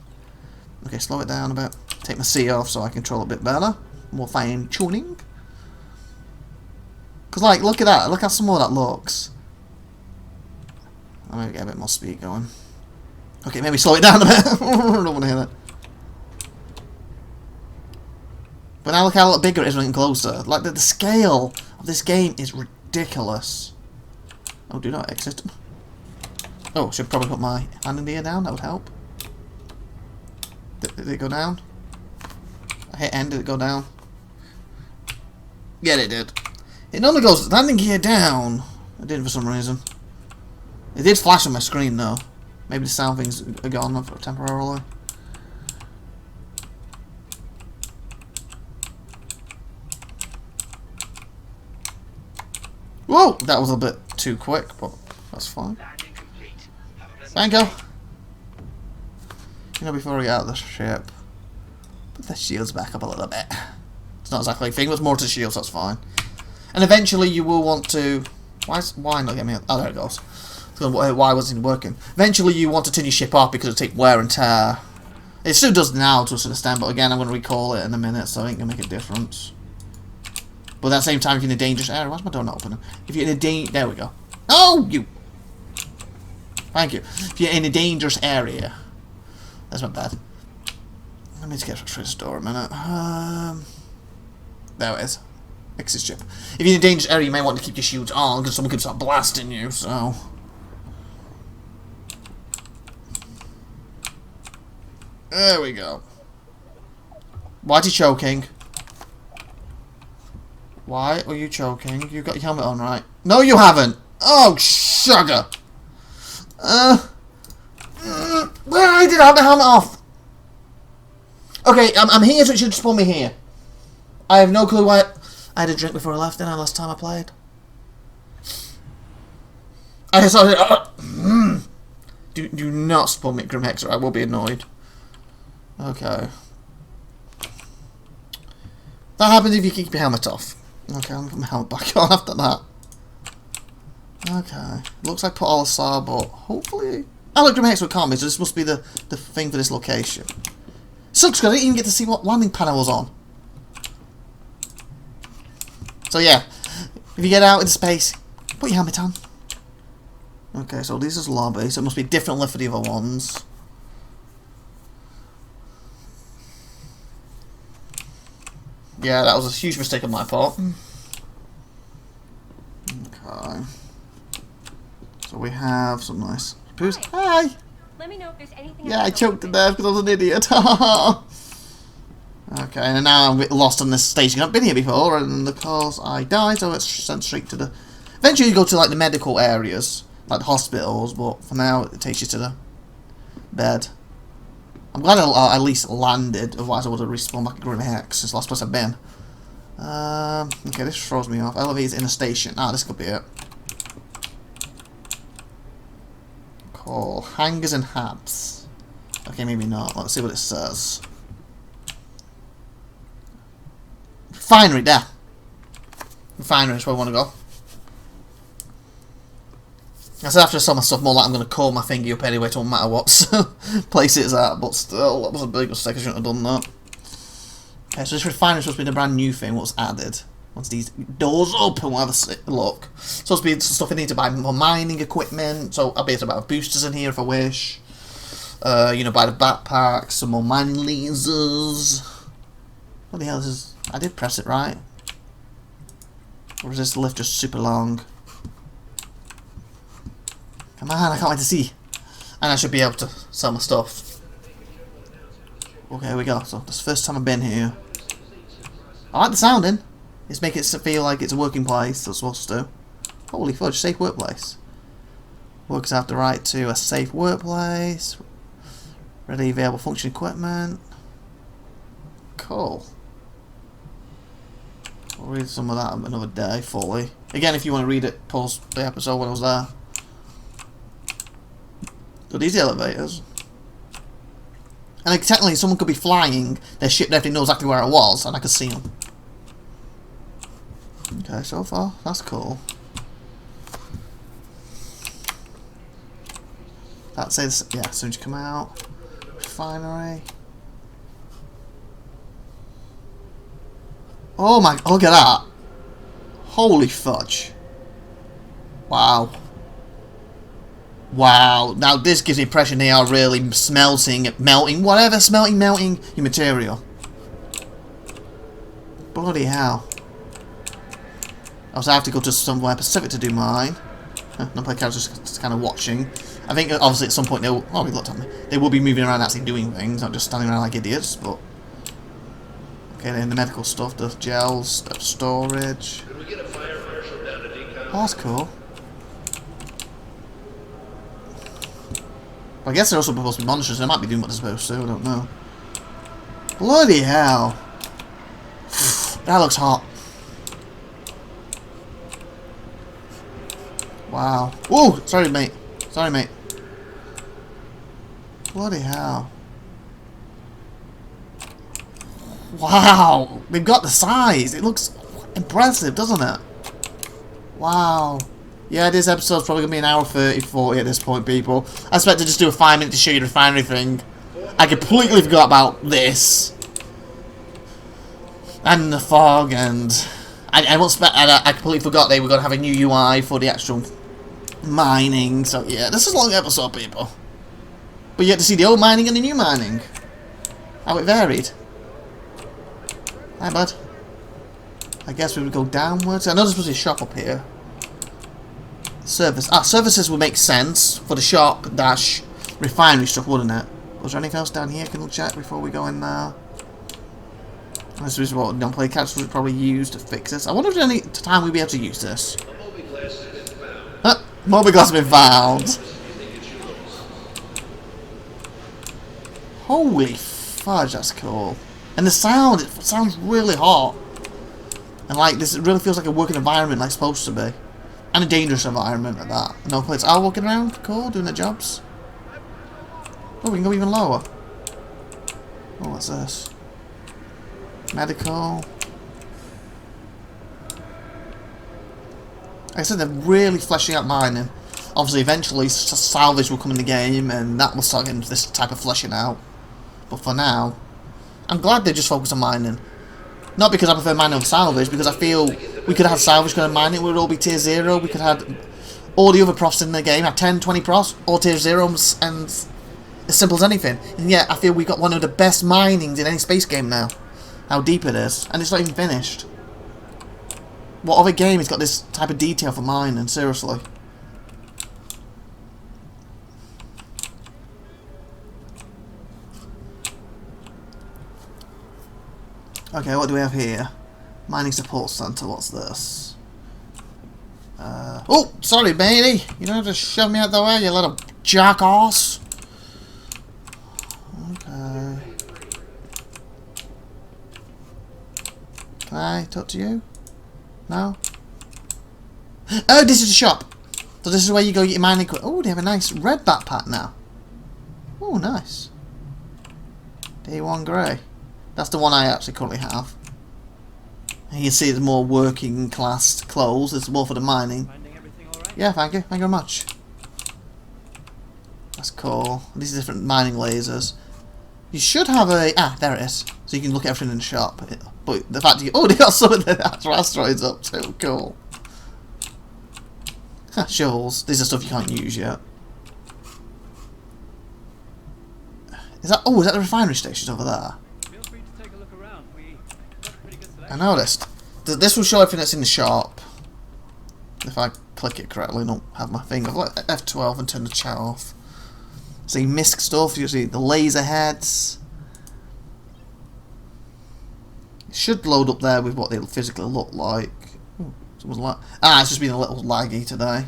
Okay, slow it down a bit. Take my C off so I control it a bit better. More fine tuning. Because, like, look at that. Look how small that looks. I'm going to get a bit more speed going. Okay, maybe slow it down a bit. I don't want to hear that. But now look how a lot bigger it is when getting closer. Like, the scale of this game is ridiculous. Oh, do not exit. Oh, should probably put my hand in the air down. That would help. Did it go down? I hit N. Did it go down? Yeah, it did. It normally goes landing gear down. It did for some reason. It did flash on my screen though. Maybe the sound things are gone temporarily. Whoa! That was a bit too quick, but that's fine. Thank you. You know, before we get out of the ship, put the shields back up a little bit. It's not exactly a thing, but it's more to shields, that's fine. And eventually you will want to... Why not get me... Oh, there it goes. Why wasn't it working? Eventually you want to turn your ship off because it'll take wear and tear. It still does now to a certain extent, but again I'm going to recall it in a minute, so it ain't going to make a difference. But at the same time, if you're in a dangerous area... Why's my door not opening? If you're in a there we go. Oh, you... Thank you. If you're in a dangerous area... That's not bad. Let me just get through this door a minute. There it is. Exit ship. If you're in a dangerous area, you may want to keep your shields on, because someone could start blasting you, so... There we go. Why are you choking? Why are you choking? You got your helmet on, right? No, you haven't! Oh, sugar! Why did I have the helmet off? Okay, I'm here, so it should spawn me here. I have no clue why... I had a drink before I left, didn't I, last time I played? I started... Do not spawn me at Grim Hexer, I will be annoyed. Okay. That happens if you keep your helmet off. Okay, I'm going to put my helmet back on after that. Okay. Looks like put all the saw, but hopefully... Oh, look, Grim Hexer can't be, so this must be the thing for this location. Sucks because I didn't even get to see what landing panel was on. So yeah, if you get out into space, put your helmet on. Okay, so this is lobby, so it must be different lift for the other ones. Yeah, that was a huge mistake on my part. Okay. So we have some nice... Hi! Let me know if there's anything. Yeah, I choked to death because I was an idiot. Okay, and now I'm a bit lost on this station. I've been here before, and of course I died, so it's sent straight to the... Eventually you go to like the medical areas, like the hospitals, but for now it takes you to the bed. I'm glad I at least landed, otherwise I would have respawned back at Grim Hex, since the last place I've been. Okay, this throws me off. Elevators in a station. Ah, this could be it. Call hangers and habs. Okay, maybe not. Let's see what it says. Refinery, there. Refinery is where I want to go. I said after I saw my stuff more like I'm going to call my thingy up anyway, it won't matter what place it's at, but still, that was a big mistake, I shouldn't have done that. Okay, so this refinery is supposed to be the brand new thing, what's added. Once these doors open, we'll have a look. It's supposed to be stuff I need to buy more mining equipment, so I'll be able to buy boosters in here if I wish. You know, buy the backpacks, some more mining lasers. What the hell is this? I did press it right. Or is this lift just super long? Come on, I can't wait to see. And I should be able to sell my stuff. Okay, here we go. So, this is the first time I've been here. I like the sounding. It's making it feel like it's a working place. That's supposed to. Holy fudge, safe workplace. Workers have the right to a safe workplace. Ready available function equipment. Cool. I'll read some of that another day fully. Again, if you want to read it, pause the episode when I was there. So these elevators. And like, technically someone could be flying their ship and everything knows exactly where it was and I could see them. Okay, so far, that's cool. That says, yeah, as soon as you come out. Refinery. Oh my, look at that. Holy fudge. Wow. Wow. Now this gives the impression they are really melting your material. Bloody hell. Also, I have to go to somewhere Pacific to do mine. No play characters just kind of watching. I think obviously at some point they'll. Oh, he looked at me. They will be moving around actually doing things, not just standing around like idiots. But okay, then the medical stuff, the gels, the storage. Could we get a fire marshal down to decon? Oh, that's cool. But I guess they're also supposed to be monsters. They might be doing what they're supposed to. I don't know. Bloody hell! That looks hot. Wow. Whoa! Sorry, mate. Sorry, mate. Bloody hell. Wow! They've got the size. It looks impressive, doesn't it? Wow. Yeah, this episode's probably going to be an hour 30, 40 at this point, people. I expect to just do a 5-minute to show you the refinery thing. I completely forgot about this. And the fog, and... I completely forgot they were going to have a new UI for the actual mining. So, yeah, this is a long episode, people. But you get to see the old mining and the new mining. How it varied. Hi, bud. I guess we would go downwards. I know there's supposed to be a shop up here. Service. Services would make sense for the shop dash refinery stuff, wouldn't it? Was there anything else down here? Can we check before we go in there? This is what non-play characters would probably use to fix this. I wonder if there's any time we'd be able to use this. Moby glass has been found. Holy fudge, that's cool. And the sound, it sounds really hot. And like this, it really feels like a working environment like it's supposed to be. And a dangerous environment at that. No plates are walking around, cool, doing their jobs. Oh, we can go even lower. Oh, what's this? Medical. Like I said, they're really fleshing out mining. Obviously, eventually, salvage will come in the game, and that will start getting this type of fleshing out. But for now, I'm glad they just focus on mining. Not because I prefer mining over salvage, because I feel we could have had salvage going to mining, it would all be tier 0. We could have had all the other profs in the game, have 10, 20 profs, all tier 0s, and as simple as anything. And yet, I feel we got one of the best minings in any space game now. How deep it is, and it's not even finished. What other game has got this type of detail for mining? Seriously. Okay, what do we have here? Mining support center. What's this? Oh, sorry, matey. You don't have to shove me out the way, you little jackass. Okay. Can I talk to you? No? Oh, this is the shop. So this is where you go get your mining equipment. Oh, they have a nice red backpack now. Oh, nice. Day 1 grey. That's the one I actually currently have. And you can see it's more working class clothes. It's more for the mining. Yeah, thank you. Thank you very much. That's cool. These are different mining lasers. You should have a... Ah, there it is. So you can look at everything in the shop. But the fact you... Oh, they got some of the actual asteroids up too. Cool. Shovels. These are stuff you can't use yet. Is that... Oh, is that the refinery stations over there? Feel free to take a look around. We got a pretty good selection. I noticed. This will show everything that's in the shop. If I click it correctly, don't have my finger. F12 and turn the chat off. See misc stuff, you see the laser heads. It should load up there with what they physically look like. Ooh, it's just been a little laggy today.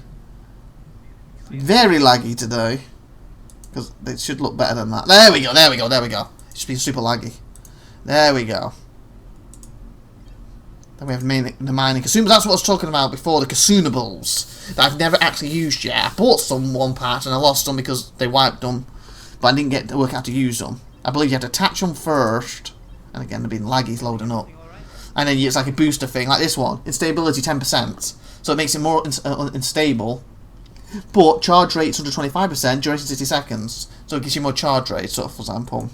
Very laggy today. Because it should look better than that. There we go, there we go, there we go. It's just been super laggy. There we go. Then we have the mining consumables. That's what I was talking about before, the consumables that I've never actually used yet. I bought some one part and I lost them because they wiped them, but I didn't get to work out how to use them. I believe you have to attach them first, and again they've been laggy loading up. And then it's like a booster thing, like this one. Instability 10%, so it makes it more unstable. But charge rate's 125%, duration 60 seconds, so it gives you more charge rate. So, for example,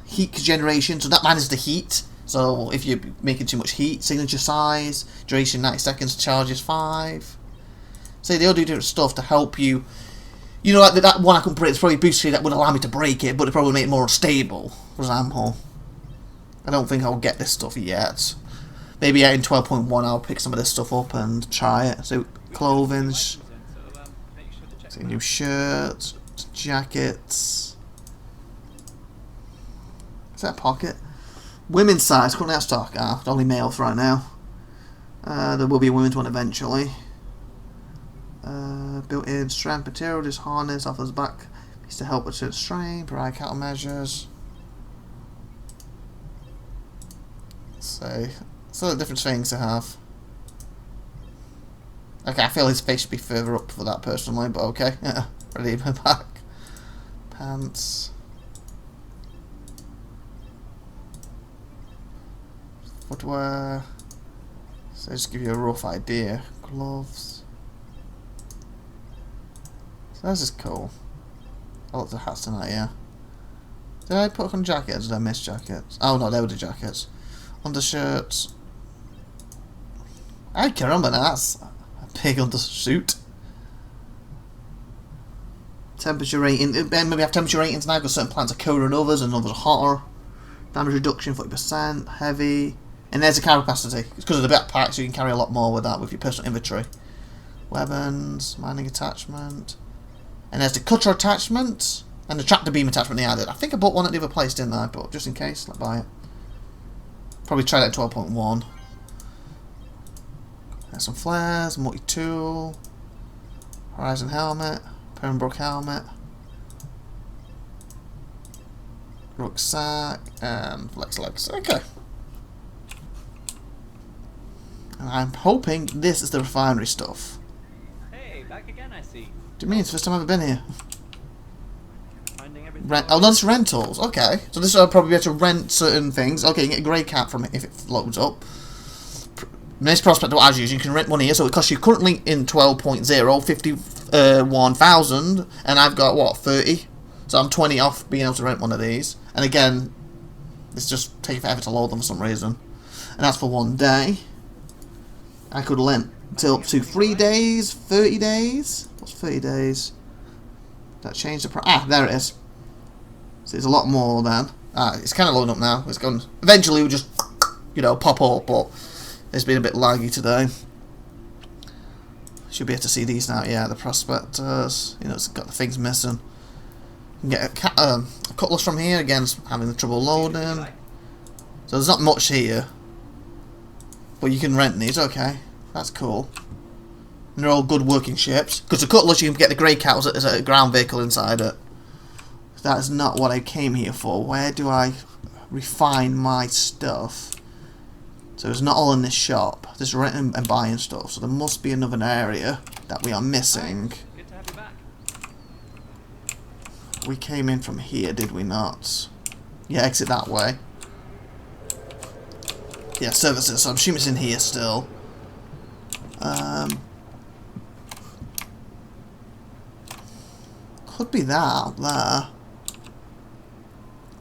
heat generation, so that manages the heat. So if you're making too much heat, signature size, duration 90 seconds, charges 5. So they all do different stuff to help you. You know, like that one I couldn't break, it's probably a boost tree that would allow me to break it, but it probably make it more unstable, for example. I don't think I'll get this stuff yet. Maybe in 12.1 I'll pick some of this stuff up and try it. So, clothing, so new shirts, jackets. Is that a pocket? Women's size, currently out of stock. Ah, only male for right now. There will be a women's one eventually. Built-in strength material, this harness offers back piece to help with certain strain, provide countermeasures. So different things to have. Okay, I feel his face should be further up for that personally, but okay. Yeah, ready to go back. Pants. Footwear. So just give you a rough idea. Gloves. So this is cool. I looked at hats tonight, yeah. Did I put on jackets? Did I miss jackets? Oh no, they were the jackets. Undershirts. I can remember now, that's a big undersuit. Temperature rating. Maybe we have temperature ratings now because certain plants are colder than others and others are hotter. Damage reduction 40%, heavy. And there's the carry capacity. It's because of the backpack, so you can carry a lot more with that with your personal inventory. Weapons, mining attachment. And there's the cutter attachment and the tractor beam attachment they added. I think I bought one at the other place, didn't I? But just in case, let's buy it. Probably try that at 12.1. There's some flares, multi-tool, Horizon helmet, Pembroke helmet, rucksack, and flex legs. Okay. And I'm hoping this is the refinery stuff. Hey, back again, I see. Do you mean it's the first time I've ever been here? Finding everything. Oh, no, it's rentals. Okay. So this will probably be able to rent certain things. Okay, you can get a grey cat from it if it loads up. Nice prospect of what I was using. You can rent one here. So it costs you currently in 12.0, 51,000. And I've got, what, 30? So I'm 20 off being able to rent one of these. And again, it's just taking forever to load them for some reason. And that's for one day. I could rent till up to 3 days, 30 days. What's 30 days? That changed the price. Ah, there it is. So there's a lot more then. Ah, it's kind of loading up now. It's going. Eventually, we'll just, you know, pop up. But it's been a bit laggy today. Should be able to see these now. Yeah, the prospectors. You know, it's got the things missing. You can get a cutlass from here. Again, it's having the trouble loading. So there's not much here. But you can rent these. Okay, that's cool. And they're all good working ships. Because the cutlass, you can get the grey cat as a ground vehicle inside it. That is not what I came here for. Where do I refine my stuff? So it's not all in this shop. There's renting and buying stuff. So there must be another area that we are missing. Good to have you back. We came in from here, did we not? Yeah, exit that way. Yeah, services. So I'm assuming it's in here still. Could be that up there.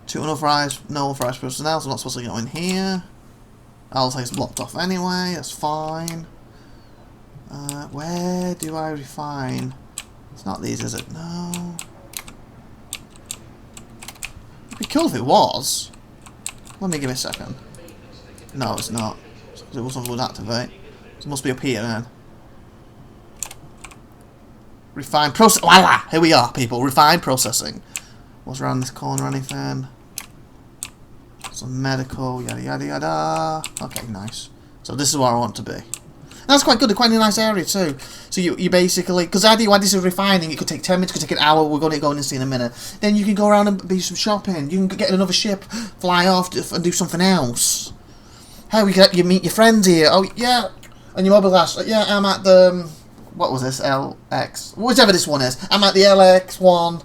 2 unauthorized, no authorized personnel, so I'm not supposed to go in here. I'll say it's blocked off anyway, that's fine. Where do I refine? It's not these, is it? No. It'd be cool if it was. Let me give it a second. No, it's not. It wasn't would activate. So it must be up here then. Refine process. Voila! Here we are, people. Refine processing. What's around this corner or anything? Some medical, yada yada yada. Okay, nice. So this is where I want to be. And that's quite good. Quite a nice area too. So you basically, because the idea why this is refining, it could take 10 minutes, it could take an hour. We're going to go in and see in a minute. Then you can go around and do some shopping. You can get another ship, fly off, and do something else. Hey, you meet your friends here. Oh yeah, and your mobile glass. Yeah, I'm at the what was this LX? Whatever this one is. I'm at the LX one.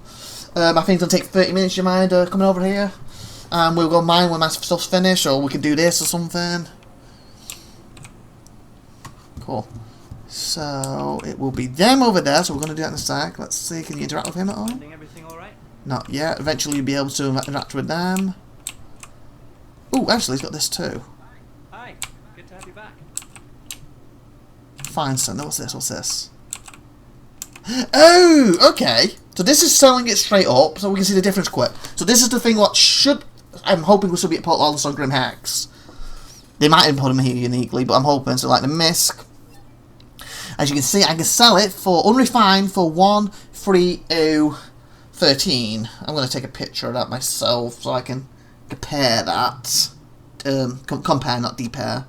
I think it'll take 30 minutes. You mind coming over here? We'll go mine when my stuff's finished, or we can do this or something. Cool. So it will be them over there. So we're going to do that in a sec. Let's see. Can you interact with him at all? Finding everything all right? Not yet. Eventually, you'll be able to interact with them. Oh, actually, he's got this too. Hi, good to have you back. Fine, son. What's this? What's this? Oh, okay. So this is selling it straight up, so we can see the difference quick. So this is the thing what should... I'm hoping will still be a part of the Sun Grim Hex. They might have put them here uniquely, but I'm hoping. So like the Misk. As you can see, I can sell it for unrefined for 13013. I'm going to take a picture of that myself so I can compare that. Compare, not depair.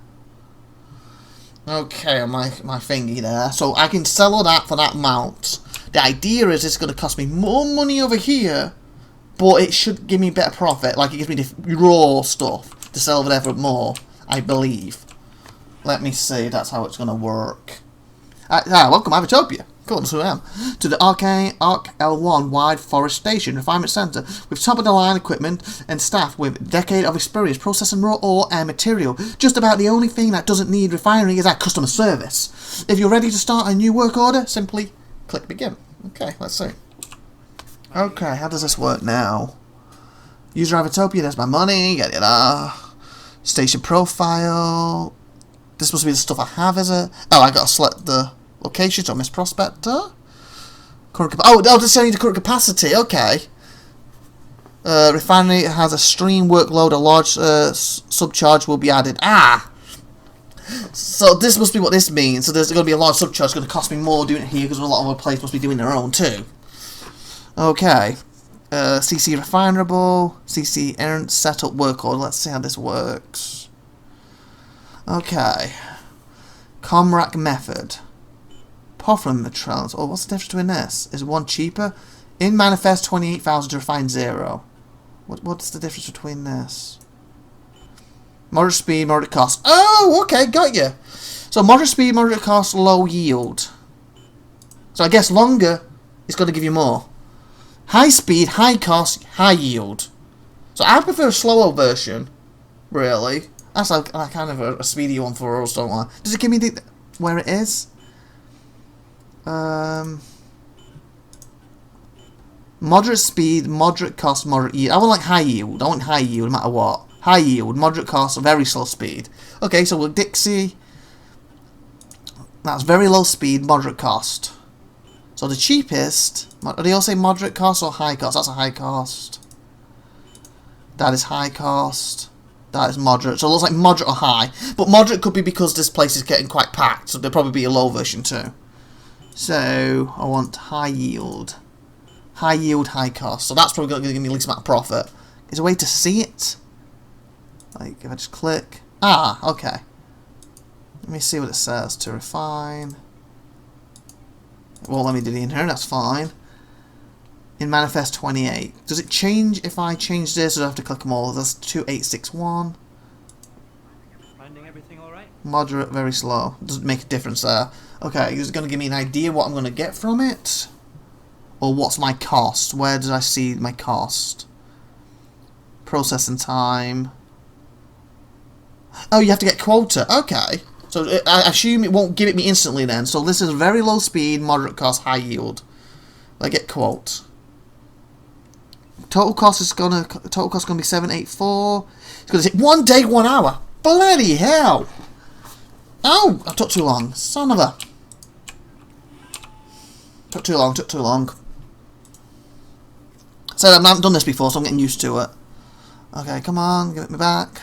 Okay, on my thingy there. So I can sell all that for that amount. The idea is it's going to cost me more money over here, but it should give me better profit. Like it gives me the raw stuff to sell over there for more, I believe. Let me see, that's how it's going to work. Welcome, IVATOPIA. Cool, that's who I am. To the Arc L1 Wide Forest Station Refinement Centre with top-of-the-line equipment and staff with a decade of experience processing raw ore and material. Just about the only thing that doesn't need refinery is our customer service. If you're ready to start a new work order, simply click begin. Okay, let's see. Okay, how does this work now? User IVATOPIA, there's my money, station profile. This must be the stuff I have, is it? Oh, I gotta select the location, so Miss Prospector. This I need the current capacity, okay. Refinery has a stream workload, a large subcharge will be added. So this must be what this means. So there's going to be a large subcharge, it's going to cost me more doing it here, because a lot of other players must be doing their own too. Okay. CC refinerable, CC errant setup work order. Let's see how this works. Okay. Comrack method. Poffram materials. Oh, what's the difference between this? Is one cheaper? In manifest 28,000 to refine 0. What's the difference between this? Moderate speed, moderate cost. Oh, okay, got you. So moderate speed, moderate cost, low yield. So I guess longer is going to give you more. High speed, high cost, high yield. So I prefer a slower version, really. That's like kind of a speedy one for us, don't I? Does it give me where it is? Moderate speed, moderate cost, moderate yield. I want like high yield. I want high yield no matter what. High yield, moderate cost, very slow speed. Okay, so with Dixie, that's very low speed, moderate cost. So the cheapest, do they all say moderate cost or high cost? That's a high cost. That is high cost. That is moderate. So it looks like moderate or high. But moderate could be because this place is getting quite packed. So there'll probably be a low version too. So I want high yield. High yield, high cost. So that's probably going to give me the least amount of profit. Is there a way to see it? Like if I just click. Okay. Let me see what it says. To refine. It won't let me do the inherent. That's fine. In manifest 28. Does it change if I change this, or do I have to click them all? That's 2861. Finding everything all right? Moderate, very slow. Doesn't make a difference there. Okay, is it going to give me an idea what I'm going to get from it? Or what's my cost? Where did I see my cost? Processing time. Oh, you have to get quota. Okay. So I assume it won't give it me instantly then. So this is very low speed, moderate cost, high yield. I get quote. Total cost is gonna be 784. It's gonna take 1 day, 1 hour. Bloody hell! Oh, I took too long. Son of a. Took too long. So I haven't done this before, so I'm getting used to it. Okay, come on, give it me back.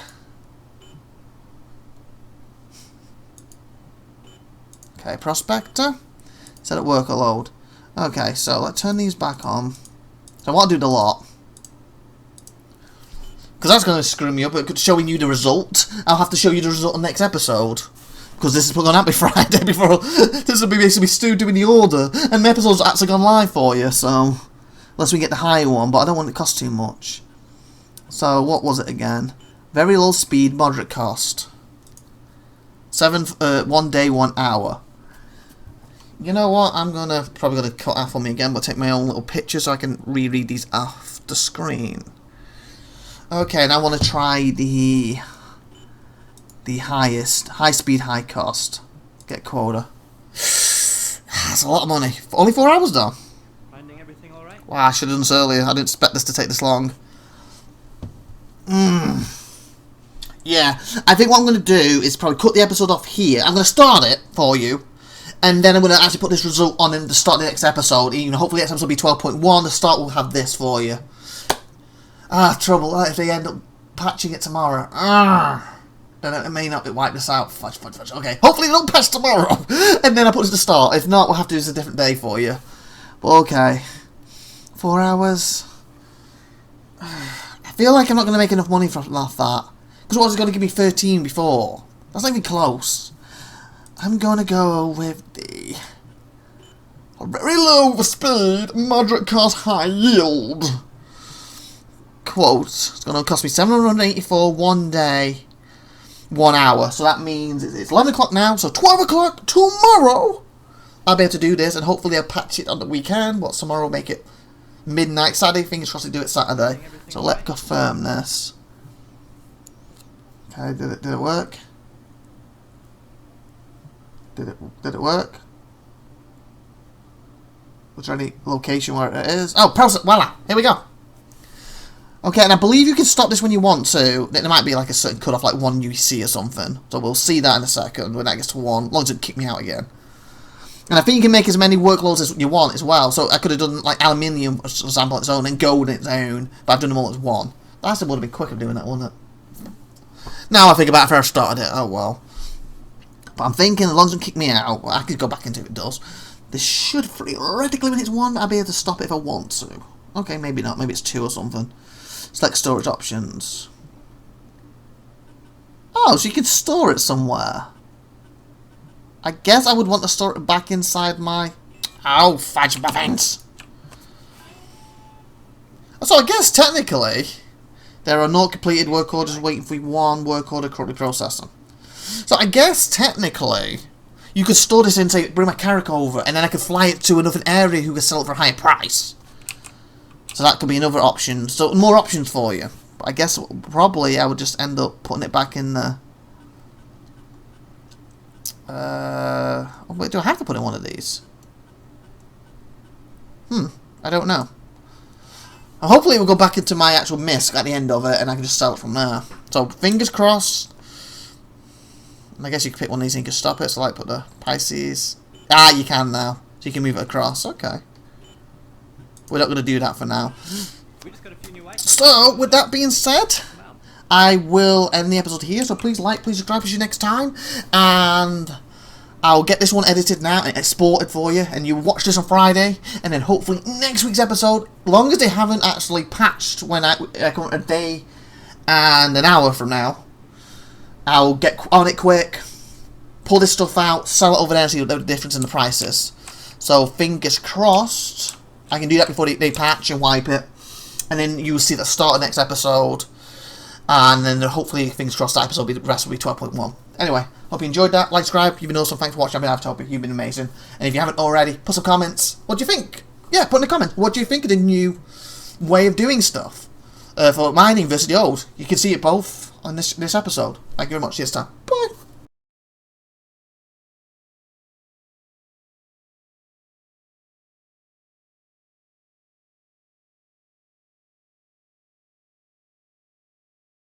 Okay, prospector. Set up worker load. Okay, so let's turn these back on. So I want to do the lot. Because that's going to screw me up. Showing you the result. I'll have to show you the result in the next episode. Because this is going to be Friday before. This will be basically Stu doing the order. And the episode's actually gone live for you, so. Unless we get the higher one, but I don't want it to cost too much. So, what was it again? Very low speed, moderate cost. 1 day, 1 hour. You know what? I'm probably gonna cut off on me again, but take my own little picture so I can reread these off the screen. Okay, now I want to try the highest, high speed, high cost. Get quota. That's a lot of money. Only 4 hours though. Finding everything all right? Wow, I should have done this earlier. I didn't expect this to take this long. Yeah, I think what I'm going to do is probably cut the episode off here. I'm going to start it for you, and then I'm going to actually put this result on in the start of the next episode. You know, hopefully the next episode will be 12.1. The start will have this for you. Trouble if they end up patching it tomorrow. Then it may not wipe this out. Fudge. Okay, hopefully they don't patch tomorrow, and then I put it to start. If not, we'll have to use a different day for you. But okay, 4 hours. I feel like I'm not going to make enough money from off that. Because what was it going to give me 13 before? That's not even close. I'm going to go with the very low speed, moderate cost, high yield quote. It's going to cost me 784 one day, 1 hour. So that means it's 11 o'clock now, so 12 o'clock tomorrow I'll be able to do this, and hopefully I'll patch it on the weekend. What's tomorrow? Make it midnight Saturday. Fingers crossed they do it Saturday. So let's confirm this. Okay, did it work? Did it work? Was there any location where it is? Oh, process. Voila! Here we go. Okay, and I believe you can stop this when you want to. There might be like a certain cutoff, like 1 UC or something. So we'll see that in a second when that gets to 1. As long as it doesn't kick me out again. And I think you can make as many workloads as you want as well. So I could have done like aluminium, for example, on its own, and gold on its own, but I've done them all as one. That would have been quicker doing that, wouldn't it? Now I think about it after I started it. Oh well. But I'm thinking, as long as it doesn't kick me out, well, I could go back into it if it does. This should theoretically, when it's 1, I'll be able to stop it if I want to. Okay, maybe not. Maybe it's 2 or something. Select storage options. Oh, so you can store it somewhere. I guess I would want to store it back inside my... Oh, fudge muffins! So I guess technically there are no completed work orders waiting for 1 work order currently processing. So I guess technically you could store this in, say, bring my character over, and then I could fly it to another area who could sell it for a higher price. So that could be another option. So more options for you. But I guess probably I would just end up putting it back in the... Oh, wait, do I have to put in one of these? I don't know. Hopefully it will go back into my actual MISC at the end of it, and I can just sell it from there. So, fingers crossed. I guess you can pick one of these and you can stop it. So, like, put the Pisces. Ah, you can now. So you can move it across. Okay. We're not going to do that for now. We just got a few new items. So, with that being said, I will end the episode here. So please like, please subscribe, see you next time. And I'll get this one edited now and exported for you. And you watch this on Friday. And then hopefully next week's episode, long as they haven't actually patched when I come a day and an hour from now, I'll get on it quick, pull this stuff out, sell it over there and see the difference in the prices. So fingers crossed, I can do that before they patch and wipe it. And then you'll see the start of the next episode. And then hopefully, fingers crossed, that episode the rest will be 12.1. Anyway, hope you enjoyed that. Like, subscribe. You've been awesome. Thanks for watching. I've been IVATOPIA. You've been amazing. And if you haven't already, put some comments. What do you think? Yeah, put in the comments. What do you think of the new way of doing stuff for mining versus the old? You can see it both on this episode. Thank you very much. See you next time. Bye.